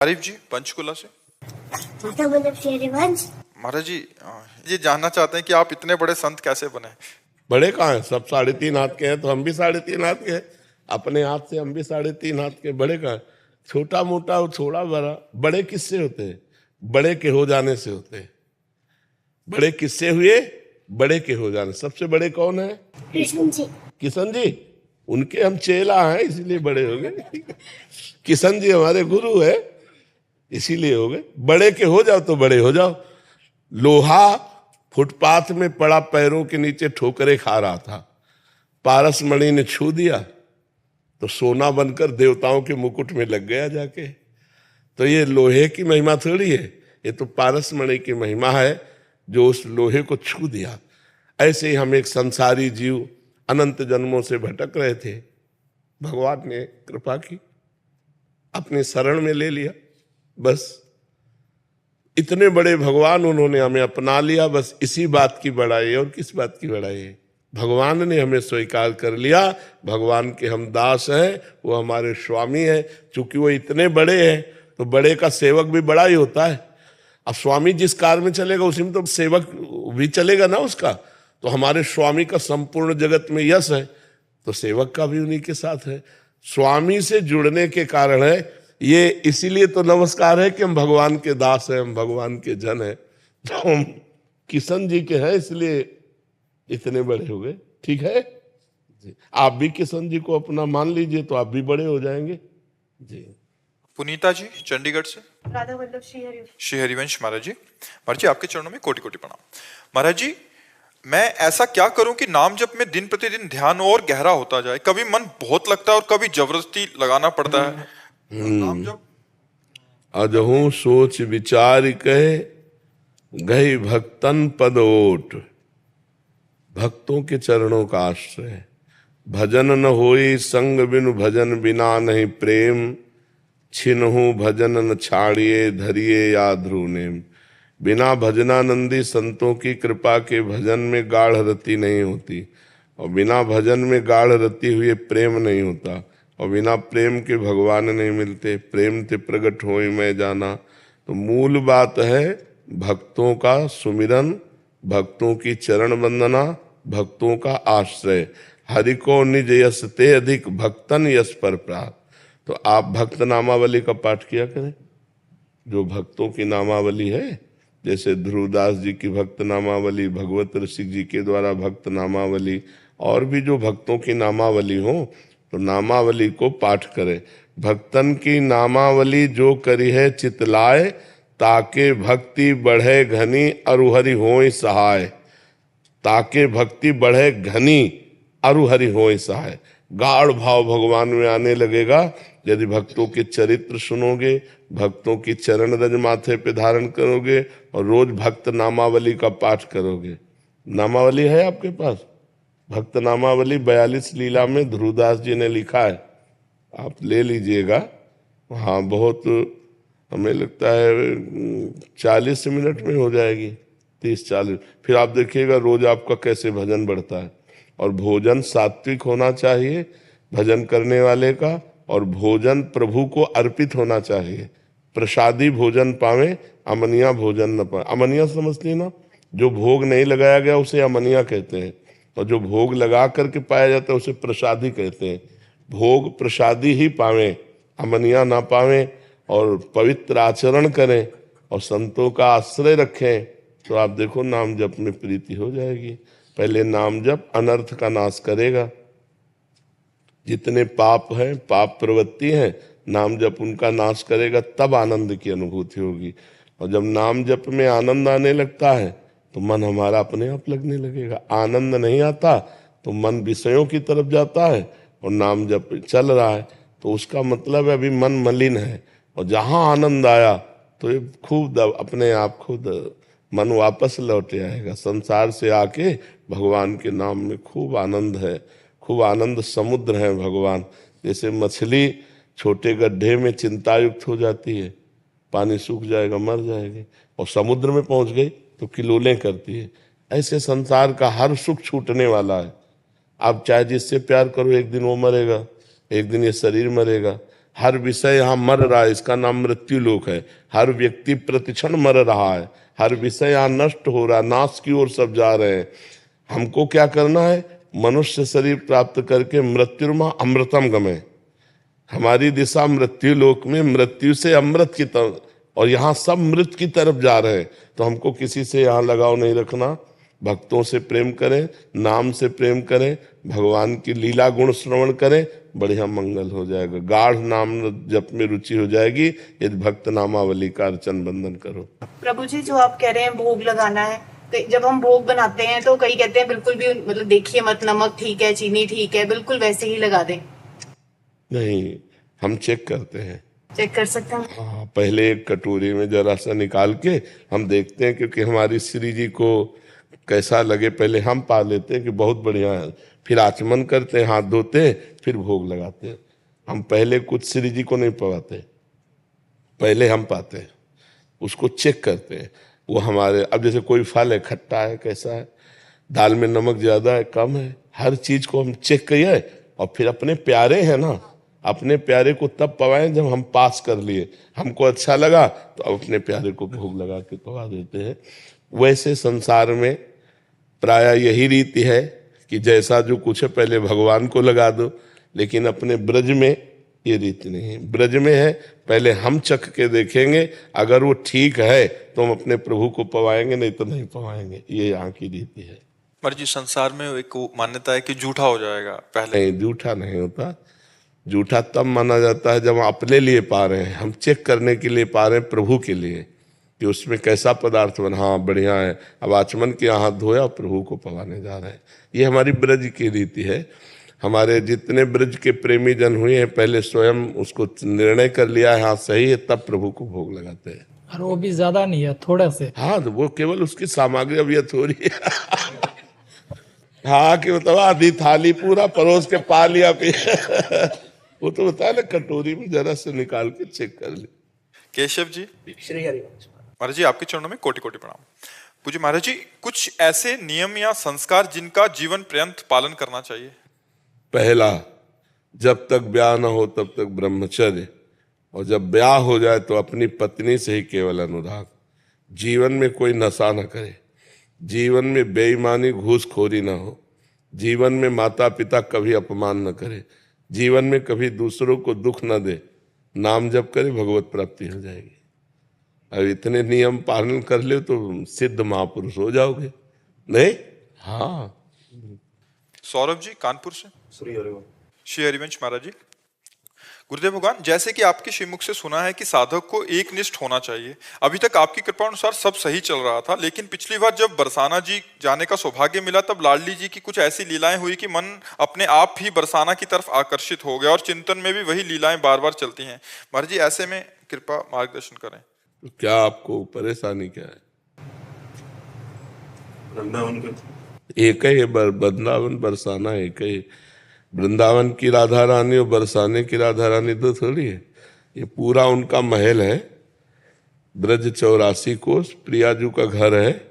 आरिफ जी पंचकुला से। हरिवंश। महाराज जी ये जानना चाहते हैं कि आप इतने बड़े संत कैसे बने। बड़े कहाँ हैं? सब 3.5 हाथ के हैं तो हम भी 3.5 हाथ के हैं। अपने हाथ से हम भी 3.5 हाथ के। बड़े कहाँ हैं? छोटा मोटा और थोड़ा बड़ा। बड़े किससे होते हैं? बड़े के हो जाने से होते हैं। बड़े किससे हुए? बड़े के हो जाने। सबसे बड़े कौन है? कृष्ण जी। किशन जी। उनके हम चेला हैं इसलिए बड़े हो गए। किशन जी हमारे गुरु है इसीलिए हो गए। बड़े के हो जाओ तो बड़े हो जाओ। लोहा फुटपाथ में पड़ा, पैरों के नीचे ठोकरे खा रहा था। पारस मणि ने छू दिया तो सोना बनकर देवताओं के मुकुट में लग गया जाके। तो ये लोहे की महिमा थोड़ी है, ये तो पारस मणि की महिमा है जो उस लोहे को छू दिया। ऐसे ही हम एक संसारी जीव अनंत जन्मों से भटक रहे थे, भगवान ने कृपा की, अपने शरण में ले लिया। बस इतने बड़े भगवान उन्होंने हमें अपना लिया। बस इसी बात की बड़ाई है। और किस बात की बड़ाई है? भगवान ने हमें स्वीकार कर लिया। भगवान के हम दास हैं, वो हमारे स्वामी हैं। चूंकि वो इतने बड़े हैं तो बड़े का सेवक भी बड़ा ही होता है। अब स्वामी जिस कार में चलेगा उसी में तो सेवक भी चलेगा ना उसका। तो हमारे स्वामी का संपूर्ण जगत में यश है तो सेवक का भी उन्हीं के साथ है। स्वामी से जुड़ने के कारण है ये। इसीलिए तो नमस्कार है कि हम भगवान के दास हैं, हम भगवान के जन हैं। तो हम किशन जी के हैं इसलिए इतने बड़े हो गए। ठीक है जी। आप भी किशन जी को अपना मान लीजिए तो आप भी बड़े हो जाएंगे जी। पुनीता जी चंडीगढ़ से। राधा वल्लभ श्री हरिवंश महाराज जी आपके चरणों में कोटि कोटि प्रणाम। महाराज जी मैं ऐसा क्या करूं कि नाम जप में दिन प्रतिदिन ध्यान और गहरा होता जाए। कभी मन बहुत लगता है और कभी जबरदस्ती लगाना पड़ता है। नाम जप अजहू सोच विचार कहे गई भक्तन पद ओट। भक्तों के चरणों का आश्रय। भजन न होई संग बिनु भजन बिना नहीं प्रेम। छिनहु भजन न छाड़िए धरिए या ध्रुव नेम। बिना भजनानंदी संतों की कृपा के भजन में गाढ़ रति नहीं होती, और बिना भजन में गाढ़ रति हुए प्रेम नहीं होता, और बिना प्रेम के भगवान नहीं मिलते। प्रेम ते प्रगट होई मैं जाना। तो मूल बात है भक्तों का सुमिरन, भक्तों की चरण वंदना, भक्तों का आश्रय। हरि को निज यश ते अधिक भक्तन यश पर प्राप्त। तो आप भक्त नामावली का पाठ किया करें। जो भक्तों की नामावली है, जैसे ध्रुवदास जी की भक्त नामावली, भगवत ऋषि जी के द्वारा भक्त नामावली, और भी जो भक्तों की नामावली हो तो नामावली को पाठ करें। भक्तन की नामावली जो करी है चितलाए, ताके भक्ति बढ़े घनी अरुहरि होय सहाय। ताके भक्ति बढ़े घनी अरुहरि होय सहाय। गाढ़ भाव भगवान में आने लगेगा यदि भक्तों के चरित्र सुनोगे, भक्तों की चरण रज माथे पे धारण करोगे और रोज भक्त नामावली का पाठ करोगे। नामावली है आपके पास? भक्त नामावली 42 लीला में ध्रुवदास जी ने लिखा है, आप ले लीजिएगा। हाँ बहुत, हमें लगता है 40 मिनट में हो जाएगी, 30-40। फिर आप देखिएगा रोज आपका कैसे भजन बढ़ता है। और भोजन सात्विक होना चाहिए भजन करने वाले का, और भोजन प्रभु को अर्पित होना चाहिए। प्रसादी भोजन पावे अमनिया भोजन न पावे। अमनिया समझती ना, जो भोग नहीं लगाया गया उसे अमनिया कहते हैं, और जो भोग लगा करके पाया जाता है उसे प्रसादी कहते हैं। भोग प्रसादी ही पावे, अमनिया ना पावे। और पवित्र आचरण करें और संतों का आश्रय रखें तो आप देखो नाम जप में प्रीति हो जाएगी। पहले नाम जप अनर्थ का नाश करेगा। जितने पाप हैं, पाप प्रवृत्ति हैं, नाम जप उनका नाश करेगा, तब आनंद की अनुभूति होगी। और जब नाम जप में आनंद आने लगता है तो मन हमारा अपने आप लगने लगेगा। आनंद नहीं आता तो मन विषयों की तरफ जाता है, और नाम जप चल रहा है तो उसका मतलब है अभी मन मलिन है। और जहां आनंद आया तो ये खूब अपने आप खुद मन वापस लौट आएगा। संसार से आके भगवान के नाम में खूब आनंद है, खूब आनंद समुद्र है भगवान। जैसे मछली छोटे गड्ढे में चिंतायुक्त हो जाती है, पानी सूख जाएगा मर जाएगी, और समुद्र में पहुंच गई तो किलोलें करती है। ऐसे संसार का हर सुख छूटने वाला है। आप चाहे जिससे प्यार करो, एक दिन वो मरेगा, एक दिन ये शरीर मरेगा। हर विषय यहाँ मर रहा है, इसका नाम मृत्यु लोक है। हर व्यक्ति प्रतिक्षण मर रहा है, हर विषय यहाँ नष्ट हो रहा है, नाश की ओर सब जा रहे हैं। हमको क्या करना है? मनुष्य शरीर प्राप्त करके मृत्युर्मा अमृतम गमे, हमारी दिशा मृत्यु लोक में मृत्यु से अमृत की तरफ, और यहाँ सब मृत की तरफ जा रहे हैं। तो हमको किसी से यहाँ लगाव नहीं रखना, भक्तों से प्रेम करें, नाम से प्रेम करें, भगवान की लीला गुण श्रवण करें, बढ़िया मंगल हो जाएगा। गाढ़ नाम जप में रुचि हो जाएगी यदि भक्त नामावली का अर्चन बंदन करो। प्रभु जी, जो आप कह रहे हैं भोग लगाना है, तो जब हम भोग बनाते हैं तो कई कहते हैं बिल्कुल भी मतलब देखिए मत, नमक ठीक है, चीनी ठीक है, बिल्कुल वैसे ही लगा दें। नहीं, हम चेक करते हैं। चेक कर सकते हैं? हाँ, पहले एक कटोरी में जरा सा निकाल के हम देखते हैं, क्योंकि हमारी श्री जी को कैसा लगे पहले हम पा लेते हैं कि बहुत बढ़िया है, फिर आचमन करते हैं, हाथ धोते हैं, फिर भोग लगाते हैं। हम पहले कुछ श्री जी को नहीं पवाते, पहले हम पाते हैं, उसको चेक करते हैं। वो हमारे, अब जैसे कोई फल है, खट्टा है, कैसा है, दाल में नमक ज्यादा है, कम है, हर चीज को हम चेक किए, और फिर अपने प्यारे हैं ना, अपने प्यारे को तब पवाएं जब हम पास कर लिए। हमको अच्छा लगा तो अब अपने प्यारे को भोग लगा के पवा देते हैं। वैसे संसार में प्राय यही रीति है कि जैसा जो कुछ है पहले भगवान को लगा दो, लेकिन अपने ब्रज में ये रीति नहीं है। ब्रज में है पहले हम चख के देखेंगे, अगर वो ठीक है तो हम अपने प्रभु को पवाएंगे, नहीं तो नहीं पवाएंगे। ये यहाँ की रीति है। महाराज जी, संसार में एक मान्यता है कि झूठा हो जाएगा पहले। नहीं, झूठा नहीं होता। झूठा तब माना जाता है जब हम अपने लिए पा रहे हैं, हम चेक करने के लिए पा रहे हैं, प्रभु के लिए कि उसमें कैसा पदार्थ बना, हाँ बढ़िया है, अब आचमन किया, हाथ धोया, प्रभु को पवाने जा रहे हैं। ये हमारी ब्रज की रीति है। हमारे जितने ब्रज के प्रेमी जन हुए हैं पहले स्वयं उसको निर्णय कर लिया है, हाँ सही है, तब प्रभु को भोग लगाते हैं। और वो भी ज्यादा नहीं है, थोड़े से। हाँ, तो वो केवल उसकी सामग्री अब ये थोड़ी है हाँ, कि मतलब आधी थाली पूरा परोस के पा लिया वो तो बताया ना, कटोरी में जरा से निकाल के चेक कर ले। केशव जी, श्री हरिवंश महाराज जी, आपके चरणों में कोटि कोटि प्रणाम। पूज्य महाराज जी, कुछ ऐसे नियम या संस्कार जिनका जीवन पर्यंत पालन करना चाहिए? पहला, जब तक ब्याह न हो तब तक ब्रह्मचर्य, और जब ब्याह हो जाए तो अपनी पत्नी से ही केवल अनुराग। जीवन में कोई नशा न करे, जीवन में बेईमानी घूसखोरी न हो, जीवन में माता पिता कभी अपमान न करे, जीवन में कभी दूसरों को दुख न दे, नाम जप करे, भगवत प्राप्ति हो जाएगी। अब इतने नियम पालन कर ले तो सिद्ध महापुरुष हो जाओगे। नहीं? हाँ। सौरभ जी, कानपुर से। श्री हरिवंश महाराज जी, गुरुदेव भगवान, जैसे कि आपके श्रीमुख से सुना है कि साधक को एक निष्ठ होना चाहिए। अभी तक आपकी कृपा अनुसार सब सही चल रहा था, लेकिन पिछली बार जब बरसाना जी जाने का सौभाग्य मिला तब लाडली जी की कुछ ऐसी लीलाएं हुई कि मन अपने आप ही बरसाना की तरफ आकर्षित हो गया और चिंतन में भी वही लीलाएं बार बार चलती हैं। महाराज जी, ऐसे में कृपा मार्गदर्शन करें। तो क्या आपको परेशानी क्या है? एक ही है, वृंदावन बरसाना एक ही। वृंदावन की राधा रानी और बरसाने की राधा रानी तो थोड़ी है, ये पूरा उनका महल है। ब्रज 84 कोस प्रियाजू का घर है,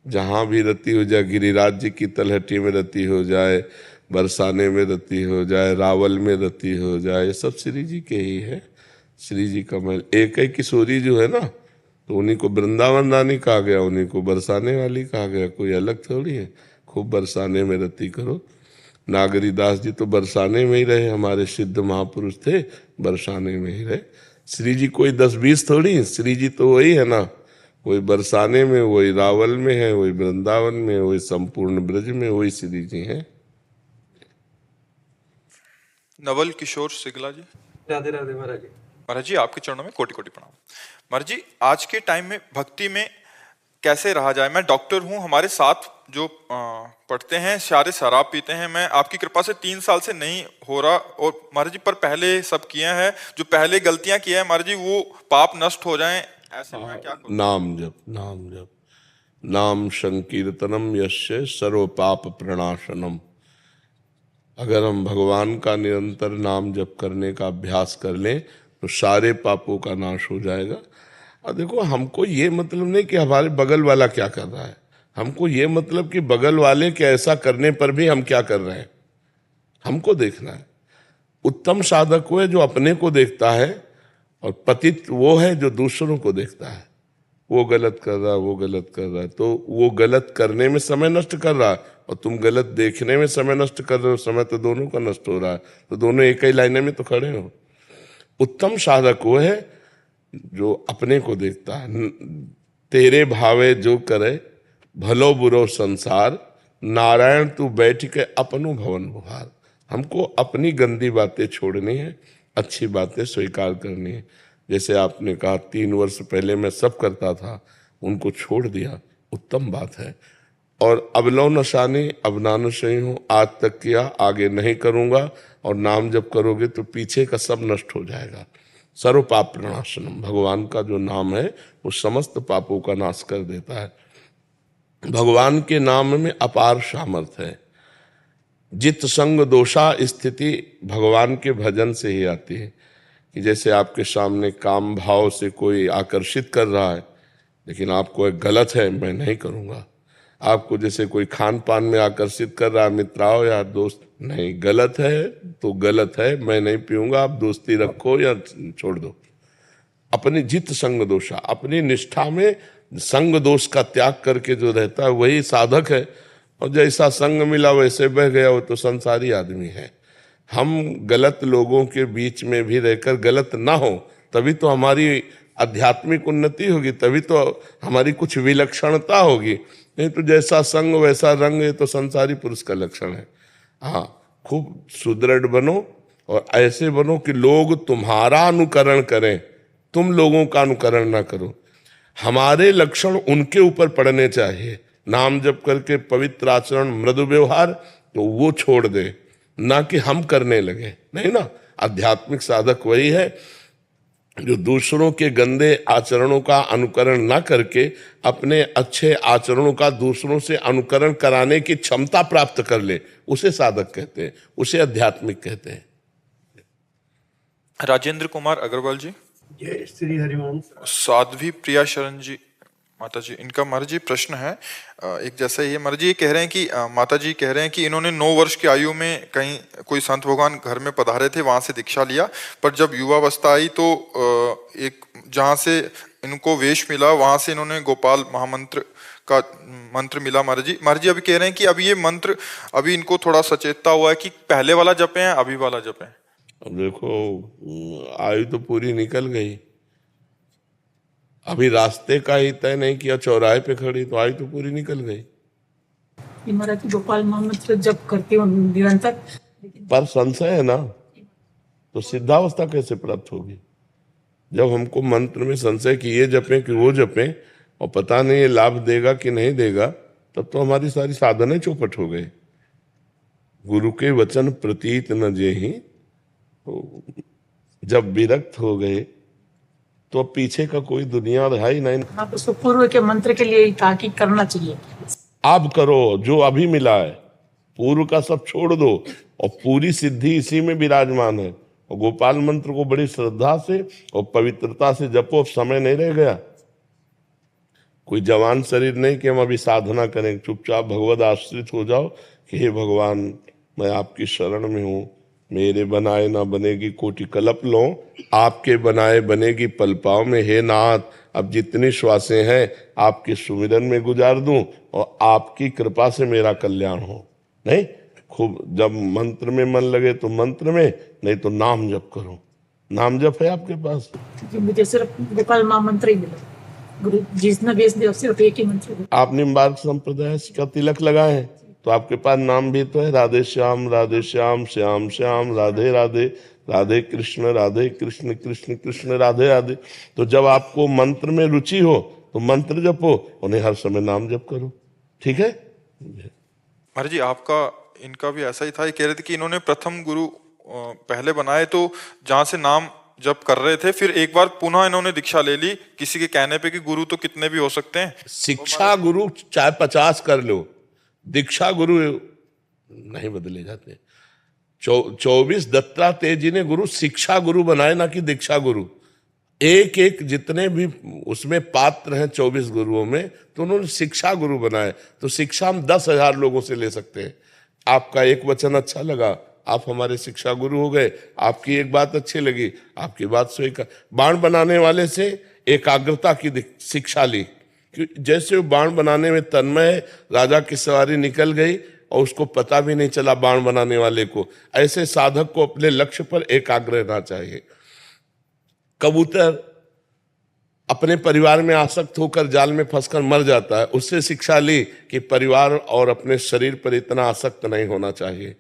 जहाँ भी रति हो जाए, गिरिराज जी की तलहटी में रति हो जाए, बरसाने में रति हो जाए, रावल में रति हो जाए, ये सब श्री जी के ही है। श्री जी का महल एक ही। किशोरी जो है ना, तो उन्हीं को वृंदावन रानी कहा गया, उन्हीं को बरसाने वाली कहा गया, कोई अलग थोड़ी है। खूब बरसाने में रति करो। नागरी दास जी तो बरसाने में ही रहे, हमारे सिद्ध महापुरुष थे, बरसाने में ही रहे। श्री जी कोई 10-20 थोड़ी, श्री जी तो वही है ना, वही बरसाने में, वही रावल में है, वही वृंदावन में, वही संपूर्ण ब्रज में, वही श्री जी हैं। नवल किशोर सिगला जी। राधे राधे महाराज जी। महाराज जी, आपके चरणों में कोटि कोटि प्रणाम। महाराज जी, आज के टाइम में भक्ति में कैसे रहा जाए? मैं डॉक्टर हूँ, हमारे साथ जो पढ़ते हैं सारे शराब पीते हैं। मैं आपकी कृपा से 3 साल से नहीं हो रहा, और महाराज जी पर पहले सब किए हैं, जो पहले गलतियां की है महाराज जी वो पाप नष्ट हो जाएं, ऐसे में क्या करूं? नाम जप, नाम जप, नाम संकीर्तनम यस्य सर्व पाप प्रणाशनम। अगर हम भगवान का निरंतर नाम जप करने का अभ्यास कर लें तो सारे पापों का नाश हो जाएगा। और देखो, हमको ये मतलब नहीं कि हमारे बगल वाला क्या कर रहा है, हमको ये मतलब कि बगल वाले के ऐसा करने पर भी हम क्या कर रहे हैं, हमको देखना है। उत्तम साधक वो है जो अपने को देखता है, और पतित वो है जो दूसरों को देखता है। वो गलत कर रहा है, वो गलत कर रहा है, तो वो गलत करने में समय नष्ट कर रहा है और तुम गलत देखने में समय नष्ट कर रहे हो। समय तो दोनों का नष्ट हो रहा है, तो दोनों एक ही लाइन में तो खड़े हो। उत्तम साधक वो है जो अपने को देखता है। तेरे भावे जो करे भलो बुरो संसार, नारायण तू बैठ के अपनो भवन बुहार। हमको अपनी गंदी बातें छोड़नी है, अच्छी बातें स्वीकार करनी है। जैसे आपने कहा 3 वर्ष पहले मैं सब करता था, उनको छोड़ दिया, उत्तम बात है। और अब लो नशानी अब नानशही हूँ, आज तक किया आगे नहीं करूँगा, और नाम जब करोगे तो पीछे का सब नष्ट हो जाएगा। सर्व पाप प्रणाशनम, भगवान का जो नाम है वो समस्त पापों का नाश कर देता है। भगवान के नाम में अपार सामर्थ्य है। जित संग दोषा स्थिति भगवान के भजन से ही आती है। कि जैसे आपके सामने काम भाव से कोई आकर्षित कर रहा है, लेकिन आपको एक गलत है, मैं नहीं करूँगा। आपको जैसे कोई खान पान में आकर्षित कर रहा है, मित्राओ या दोस्त, नहीं, गलत है तो गलत है, मैं नहीं पीऊँगा, आप दोस्ती रखो या छोड़ दो। अपनी जित संग दोषा, अपनी निष्ठा में संग दोष का त्याग करके जो रहता है वही साधक है। और जैसा संग मिला वैसे बह गया, वो तो संसारी आदमी है। हम गलत लोगों के बीच में भी रहकर गलत ना हो, तभी तो हमारी आध्यात्मिक उन्नति होगी, तभी तो हमारी कुछ विलक्षणता होगी। नहीं तो जैसा संग वैसा रंग, ये तो संसारी पुरुष का लक्षण है। हाँ, खूब सुदृढ़ बनो और ऐसे बनो कि लोग तुम्हारा अनुकरण करें, तुम लोगों का अनुकरण ना करो। हमारे लक्षण उनके ऊपर पड़ने चाहिए। नाम जप करके पवित्र आचरण, मृदु व्यवहार, तो वो छोड़ दे, ना कि हम करने लगे। नहीं ना, आध्यात्मिक साधक वही है जो दूसरों के गंदे आचरणों का अनुकरण ना करके अपने अच्छे आचरणों का दूसरों से अनुकरण कराने की क्षमता प्राप्त कर ले, उसे साधक कहते हैं, उसे आध्यात्मिक कहते हैं। राजेंद्र कुमार अग्रवाल जी। जय श्री हरिवंश। साध्वी प्रिया शरण जी, माता जी, इनका महाराज जी प्रश्न है एक जैसा ही है। महाराज जी ये कह रहे हैं कि माता जी कह रहे हैं कि इन्होंने 9 वर्ष की आयु में कहीं कोई संत भगवान घर में पधारे थे, वहां से दीक्षा लिया, पर जब युवावस्था आई तो एक जहां से इनको वेश मिला वहां से इन्होंने गोपाल महामंत्र का मंत्र मिला। महाराज जी अभी कह रहे हैं कि अभी ये मंत्र अभी इनको थोड़ा सचेतता हुआ है कि पहले वाला जपे हैं अभी वाला जपे हैं। अब देखो, आयु तो पूरी निकल गई, अभी रास्ते का ही तय नहीं किया, चौराहे पे खड़ी, तो आयु तो पूरी निकल गई। महाराज गोपाल मंत्र जप करती हूँ निरंतर, पर संशय है ना, तो सिद्धावस्था कैसे प्राप्त होगी? जब हमको मंत्र में संशय कि ये जपें कि वो जपें, और पता नहीं ये लाभ देगा कि नहीं देगा, तब तो हमारी सारी साधनें चौपट हो गई। गुरु के वचन प्रतीत न जेहि, तो जब विरक्त हो गए तो पीछे का कोई दुनिया रहा ही नहीं। आप उसको पूर्व के मंत्र के लिए ताकीद करना चाहिए। आप करो जो अभी मिला है, पूर्व का सब छोड़ दो, और पूरी सिद्धि इसी में विराजमान है। और गोपाल मंत्र को बड़ी श्रद्धा से और पवित्रता से जपो, समय नहीं रह गया। कोई जवान शरीर नहीं कि हम अभी साधना करें, चुपचाप भगवद आश्रित हो जाओ कि हे भगवान मैं आपकी शरण में हूँ, मेरे बनाए ना बनेगी कोटि कल्प लो, आपके बनाए बनेगी पल पाँव में। हे नाथ, अब जितनी श्वासें हैं आपके सुमिरन में गुजार दूं और आपकी कृपा से मेरा कल्याण हो। नहीं, खूब जब मंत्र में मन लगे तो मंत्र में, नहीं तो नाम जप करो। नाम जप है आपके पास? मुझे सिर्फ गोपाल महामंत्र ही मिला, गुरु जिसने भेज दिया सिर्फ एक ही मंत्र। आप निम्बार्क संप्रदाय का तिलक लगाए हैं तो आपके पास नाम भी तो है, राधे श्याम श्याम श्याम राधे राधे, राधे कृष्ण कृष्ण कृष्ण राधे राधे। तो जब आपको मंत्र में रुचि हो तो मंत्र जपो, उन्हें हर समय नाम जप करो। ठीक है महाराज जी, आपका इनका भी ऐसा ही था, ये कह रहे थे कि इन्होंने प्रथम गुरु पहले बनाए तो जहां से नाम जप कर रहे थे, फिर एक बार पुनः इन्होंने दीक्षा ले ली किसी के कहने पे कि गुरु तो कितने भी हो सकते हैं। शिक्षा गुरु चाहे 50 कर लो, दीक्षा गुरु नहीं बदले जाते। 24 दत्तात्रेय जी ने गुरु शिक्षा गुरु बनाए, ना कि दीक्षा गुरु। एक एक जितने भी उसमें पात्र हैं 24 गुरुओं में, तो उन्होंने शिक्षा गुरु बनाए। तो शिक्षा हम 10,000 लोगों से ले सकते हैं। आपका एक वचन अच्छा लगा, आप हमारे शिक्षा गुरु हो गए, आपकी एक बात अच्छी लगी, आपकी बात स्वीकार। बाण बनाने वाले से एकाग्रता की शिक्षा ली, जैसे वो बाण बनाने में तन्मय, राजा की सवारी निकल गई और उसको पता भी नहीं चला बाण बनाने वाले को। ऐसे साधक को अपने लक्ष्य पर एकाग्र रहना चाहिए। कबूतर अपने परिवार में आसक्त होकर जाल में फंसकर मर जाता है, उससे शिक्षा ली कि परिवार और अपने शरीर पर इतना आसक्त नहीं होना चाहिए।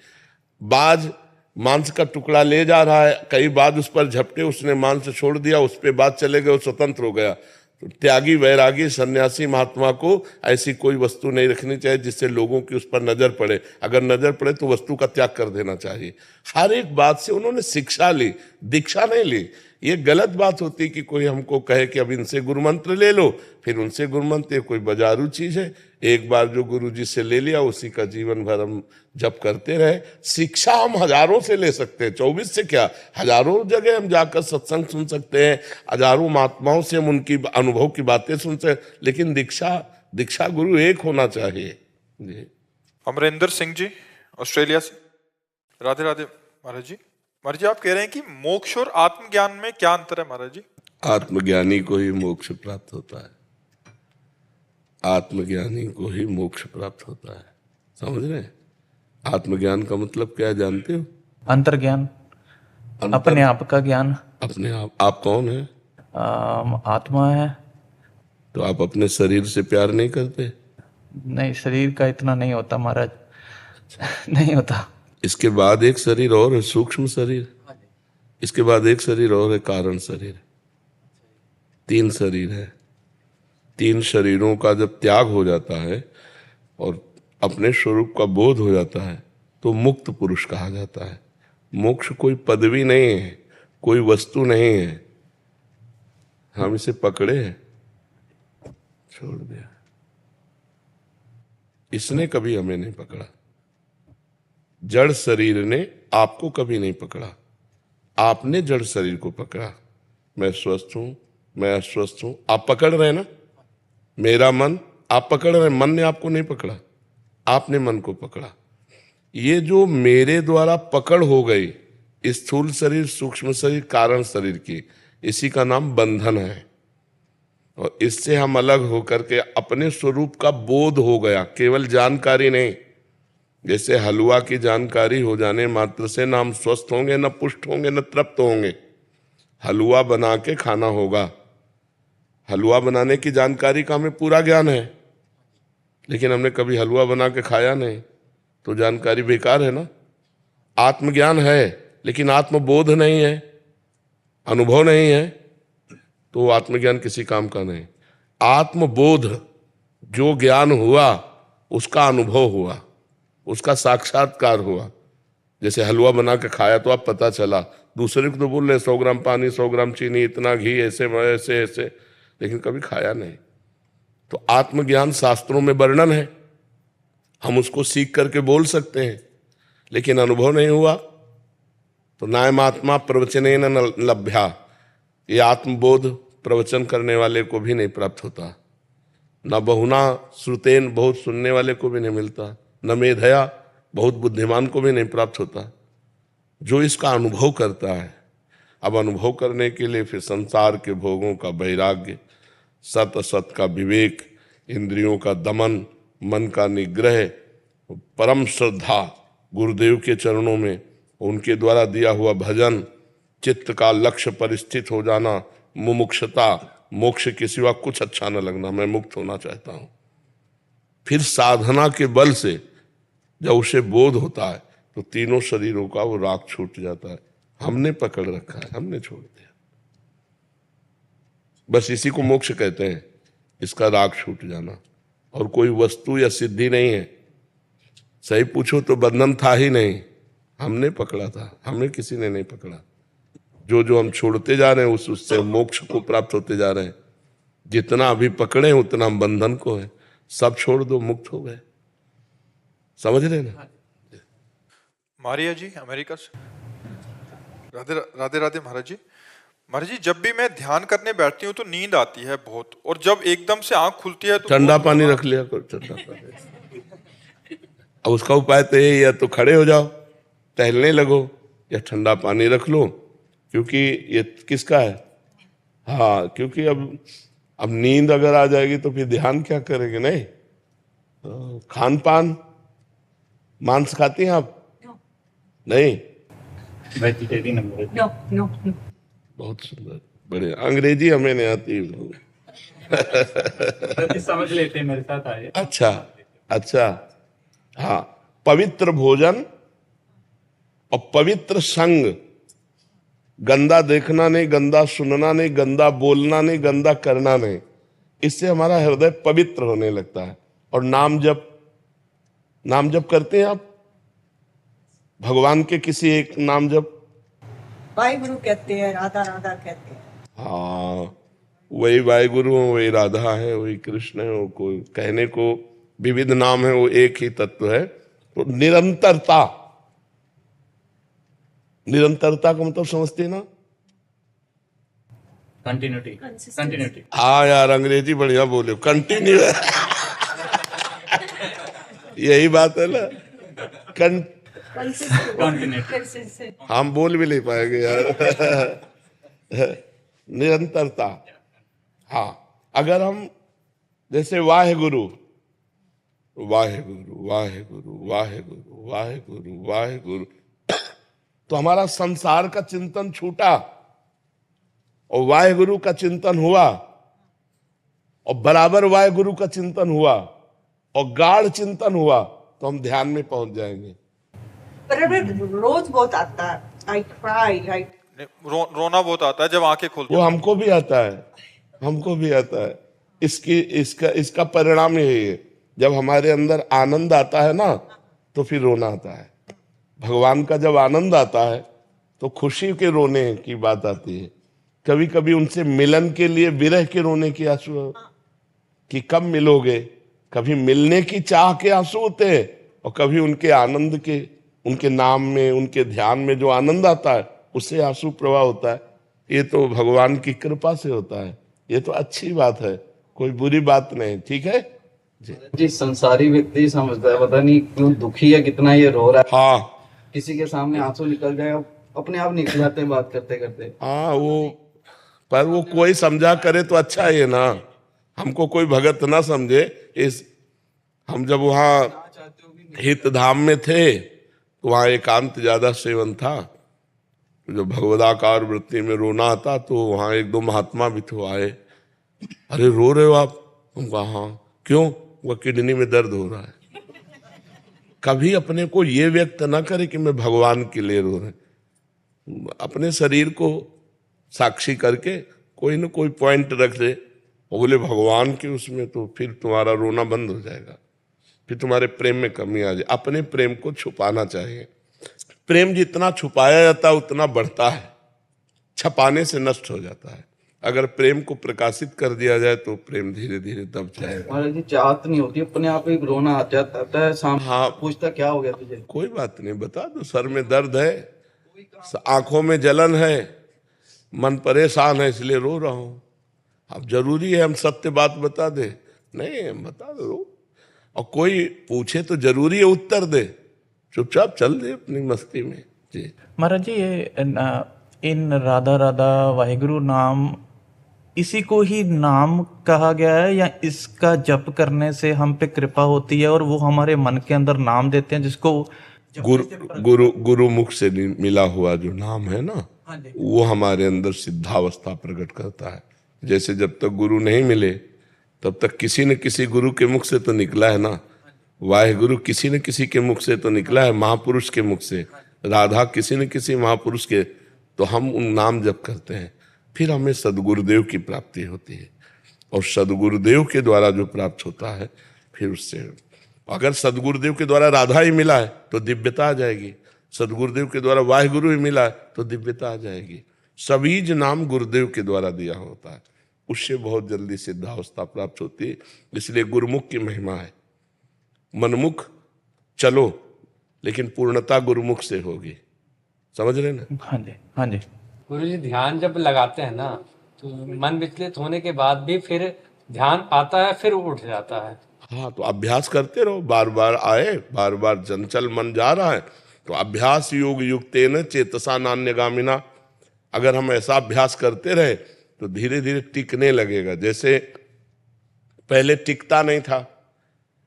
बाज मांस का टुकड़ा ले जा रहा है, कई बाज उस पर झपटे, उसने मांस छोड़ दिया, उस पे बाज चले गए, वो स्वतंत्र हो गया। तो त्यागी, वैरागी, सन्यासी महात्मा को ऐसी कोई वस्तु नहीं रखनी चाहिए जिससे लोगों की उस पर नजर पड़े। अगर नजर पड़े तो वस्तु का त्याग कर देना चाहिए। हर एक बात से उन्होंने शिक्षा ली, दीक्षा नहीं ली। ये गलत बात होती कि कोई हमको कहे कि अब इनसे गुरु मंत्र ले लो, फिर उनसे गुरु मंत्र, कोई बाजारू चीज है। एक बार जो गुरु जी से ले लिया उसी का जीवन भर हम जप करते रहे। शिक्षा हम हजारों से ले सकते हैं, 24 से क्या, हजारों जगह हम जाकर सत्संग सुन सकते हैं, हजारों महात्माओं से हम उनकी अनुभव की बातें सुन सकते हैं, लेकिन दीक्षा गुरु एक होना चाहिए जी। अमरिंदर सिंह जी ऑस्ट्रेलिया से। राधे राधे महाराज जी। महाराज जी, आप कह रहे हैं कि मोक्ष और आत्मज्ञान में क्या अंतर है महाराज जी? आत्मज्ञानी को ही मोक्ष प्राप्त होता है, आत्मज्ञानी को ही मोक्ष प्राप्त होता है। समझ रहे हैं? आत्मज्ञान का मतलब क्या है जानते हो? अंतर्ज्ञान, अपने आप का ज्ञान। अपने आप कौन है? आत्मा है। तो आप अपने शरीर से प्यार नहीं करते? नहीं, शरीर का इतना नहीं होता महाराज, नहीं होता। इसके बाद एक शरीर और है, सूक्ष्म शरीर। इसके बाद एक शरीर और है, कारण शरीर। 3 शरीर है। 3 शरीरों का जब त्याग हो जाता है और अपने स्वरूप का बोध हो जाता है तो मुक्त पुरुष कहा जाता है। मोक्ष कोई पदवी नहीं है, कोई वस्तु नहीं है। हम इसे पकड़े हैं, छोड़ दिया। इसने कभी हमें नहीं पकड़ा, जड़ शरीर ने आपको कभी नहीं पकड़ा, आपने जड़ शरीर को पकड़ा। मैं स्वस्थ हूं, मैं अस्वस्थ हूं, आप पकड़ रहे हैं ना। मेरा मन, आप पकड़ रहे हैं, मन ने आपको नहीं पकड़ा, आपने मन को पकड़ा। ये जो मेरे द्वारा पकड़ हो गई, स्थूल शरीर, सूक्ष्म शरीर, कारण शरीर की, इसी का नाम बंधन है। और इससे हम अलग होकर के अपने स्वरूप का बोध हो गया, केवल जानकारी नहीं। जैसे हलवा की जानकारी हो जाने मात्र से ना हम स्वस्थ होंगे, न पुष्ट होंगे, न तृप्त होंगे। हलवा बना के खाना होगा। हलवा बनाने की जानकारी का हमें पूरा ज्ञान है, लेकिन हमने कभी हलवा बना के खाया नहीं, तो जानकारी बेकार है ना। आत्मज्ञान है लेकिन आत्मबोध नहीं है, अनुभव नहीं है, तो आत्मज्ञान किसी काम का नहीं। आत्मबोध, जो ज्ञान हुआ उसका अनुभव हुआ, उसका साक्षात्कार हुआ। जैसे हलवा बना के खाया तो आप पता चला, दूसरे को तो बोल रहे 100 ग्राम पानी, 100 ग्राम चीनी, इतना घी, ऐसे ऐसे ऐसे, लेकिन कभी खाया नहीं। तो आत्मज्ञान शास्त्रों में वर्णन है, हम उसको सीख करके बोल सकते हैं, लेकिन अनुभव नहीं हुआ तो नायमात्मा प्रवचनेन न लभ्या। ये आत्मबोध प्रवचन करने वाले को भी नहीं प्राप्त होता, न बहुना श्रुतेन, बहुत सुनने वाले को भी नहीं मिलता, न मेधया, बहुत बुद्धिमान को भी नहीं प्राप्त होता। जो इसका अनुभव करता है, अब अनुभव करने के लिए फिर संसार के भोगों का वैराग्य, सत असत का विवेक, इंद्रियों का दमन, मन का निग्रह, परम श्रद्धा गुरुदेव के चरणों में, उनके द्वारा दिया हुआ भजन, चित्त का लक्ष्य पर स्थित हो जाना, मुमुक्षता, मोक्ष के सिवा कुछ अच्छा न लगना, मैं मुक्त होना चाहता हूं। फिर साधना के बल से जब उसे बोध होता है तो तीनों शरीरों का वो राग छूट जाता है। हमने पकड़ रखा है, हमने छोड़ दिया। बस इसी को मोक्ष कहते हैं, इसका राग छूट जाना। और कोई वस्तु या सिद्धि नहीं है। सही पूछो तो बंधन था ही नहीं, हमने पकड़ा था, हमें किसी ने नहीं पकड़ा। जो जो हम छोड़ते जा रहे हैं उससे मोक्ष को प्राप्त होते जा रहे हैं। जितना अभी पकड़े हैं उतना हम बंधन को है। सब छोड़ दो, मुक्त हो गए। समझ रहे ना? मारिया जी अमेरिका से। राधे राधे राधे महाराज जी। महाराज जी, जब भी मैं ध्यान करने बैठती हूँ तो नींद आती है बहुत, और जब एकदम से आंख खुलती है तो ठंडा पानी रख लिया करो, ठंडा पानी। अब उसका उपाय तो यही है, तो खड़े हो जाओ, टहलने लगो या ठंडा पानी रख लो, क्योंकि ये किसका है? हाँ, क्योंकि अब नींद अगर आ जाएगी तो फिर ध्यान क्या करेंगे? नहीं। खान पान, मांस खाती हैं आप? नहीं। Vegetarian No, no, no. बहुत सुंदर, बढ़िया। अंग्रेजी हमें नहीं आती। समझ लेते हैं, मेरे साथ आए। अच्छा अच्छा, हाँ। पवित्र भोजन और पवित्र संग, गंदा देखना नहीं, गंदा सुनना नहीं, गंदा बोलना नहीं, गंदा करना नहीं, इससे हमारा हृदय पवित्र होने लगता है। और नाम जप करते हैं आप? भगवान के किसी एक नाम जप? वाहिगुरु कहते हैं, राधा राधा कहते हैं। हाँ, वही वाहिगुरु, वही राधा है, वही कृष्ण है। वो कोई कहने को विविध नाम है, वो एक ही तत्व है। तो निरंतरता का मतलब समझते हैं ना? कंटिन्यूटी। हाँ यार, अंग्रेजी बढ़िया बोले, कंटिन्यू। यही बात है ना, हम बोल भी नहीं पाएंगे यार। निरंतरता। हाँ, अगर हम जैसे वाहेगुरु वाहेगुरु वाहेगुरु वाहेगुरु वाहेगुरु वाहेगुरु, तो हमारा संसार का चिंतन छूटा और वाहेगुरु का चिंतन हुआ, और बराबर वाहेगुरु का चिंतन हुआ और गाढ़ चिंतन हुआ, तो हम ध्यान में पहुंच जाएंगे। रोज बहुत आता है, I cry, right? रोना बहुत आता है जब आंखें खुलती वो हैं। हमको भी आता है। इसका परिणाम यही है, जब हमारे अंदर आनंद आता है ना, तो फिर रोना आता है। भगवान का जब आनंद आता है तो खुशी के रोने की बात आती है। कभी कभी उनसे मिलन के लिए विरह के रोने की आंसू, कि कब मिलोगे। कभी मिलने की चाह के आंसू होते हैं, और कभी उनके आनंद के, उनके नाम में, उनके ध्यान में जो आनंद आता है, उससे आंसू प्रवाह होता है। ये तो भगवान की कृपा से होता है। ये तो अच्छी बात है, कोई बुरी बात नहीं। ठीक है जी। संसारी व्यक्ति समझता है, पता नहीं क्यों दुखी है, कितना ये रो रहा है। हाँ किसी के सामने आंसू निकल जाए, अपने आप निकल जाते हैं बात करते करते। हाँ, पर वो कोई समझा करे तो अच्छा है ना, हमको कोई भगत ना समझे। हम जब वहाँ हित धाम में थे तो वहाँ एकांत ज्यादा सेवन था। तो जब भगवदाकार वृत्ति में रोना आता तो वहाँ एक दो महात्मा भी थे, आए। अरे रो रहे हो आप? हम कहा हाँ। क्यों? वो किडनी में दर्द हो रहा है। कभी अपने को ये व्यक्त ना करे कि मैं भगवान के लिए रो रहे। अपने शरीर को साक्षी करके कोई ना कोई पॉइंट रख दे और बोले भगवान के उसमें, तो फिर तुम्हारा रोना बंद हो जाएगा, फिर तुम्हारे प्रेम में कमी आ जाए। अपने प्रेम को छुपाना चाहिए। प्रेम जितना छुपाया जाता है उतना बढ़ता है, छपाने से नष्ट हो जाता है। अगर प्रेम को प्रकाशित कर दिया जाए तो प्रेम धीरे धीरे दब जाएगा। महाराज जी, चाहत नहीं होती, अपने आप ही रोना आ जाता है। सामने हाँ, पूछता क्या हो गया तुझे? कोई बात नहीं, बता दो सर में दर्द है, आंखों में जलन है, मन परेशान है, इसलिए रो रहा हूं। अब जरूरी है हम सत्य बात बता दे? नहीं, हम बता दो। और कोई पूछे तो जरूरी है उत्तर दे, चुपचाप चल दे अपनी मस्ती में। जी महाराज जी, ये इन राधा राधा वाहिगुरु नाम, इसी को ही नाम कहा गया है, या इसका जप करने से हम पे कृपा होती है और वो हमारे मन के अंदर नाम देते हैं, जिसको गुरु मुख से मिला हुआ जो नाम है ना, वो हमारे अंदर सिद्धावस्था प्रकट करता है। जैसे जब तक गुरु नहीं मिले तब तक किसी न किसी गुरु के मुख से तो निकला है ना। वाहिगुरु किसी न किसी के मुख से तो निकला है, महापुरुष के मुख से। राधा किसी न किसी महापुरुष के, तो हम उन नाम जप करते हैं, फिर हमें सदगुरुदेव की प्राप्ति होती है। और सदगुरुदेव के द्वारा जो प्राप्त होता है, फिर उससे, अगर सदगुरुदेव के द्वारा राधा ही मिला है तो दिव्यता आ जाएगी, सदगुरुदेव के द्वारा वाहिगुरु ही मिला है तो दिव्यता आ जाएगी। सबीज नाम गुरुदेव के द्वारा दिया होता है, उससे बहुत जल्दी सिद्धावस्था प्राप्त होती है। इसलिए गुरुमुख की महिमा है। मनमुख चलो, लेकिन पूर्णता गुरुमुख से होगी। समझ रहे ना? हाँ जी, हाँ जी। गुरु जी, ध्यान जब लगाते हैं ना, तो मन विचलित होने के बाद भी फिर ध्यान आता है, फिर उठ जाता है। हाँ, तो अभ्यास करते रहो, बार बार आए, बार बार चंचल मन जा रहा है तो अभ्यास योग युक्तेन चेतसा नान्यगामिना, अगर हम ऐसा अभ्यास करते रहे तो धीरे धीरे टिकने लगेगा। जैसे पहले टिकता नहीं था,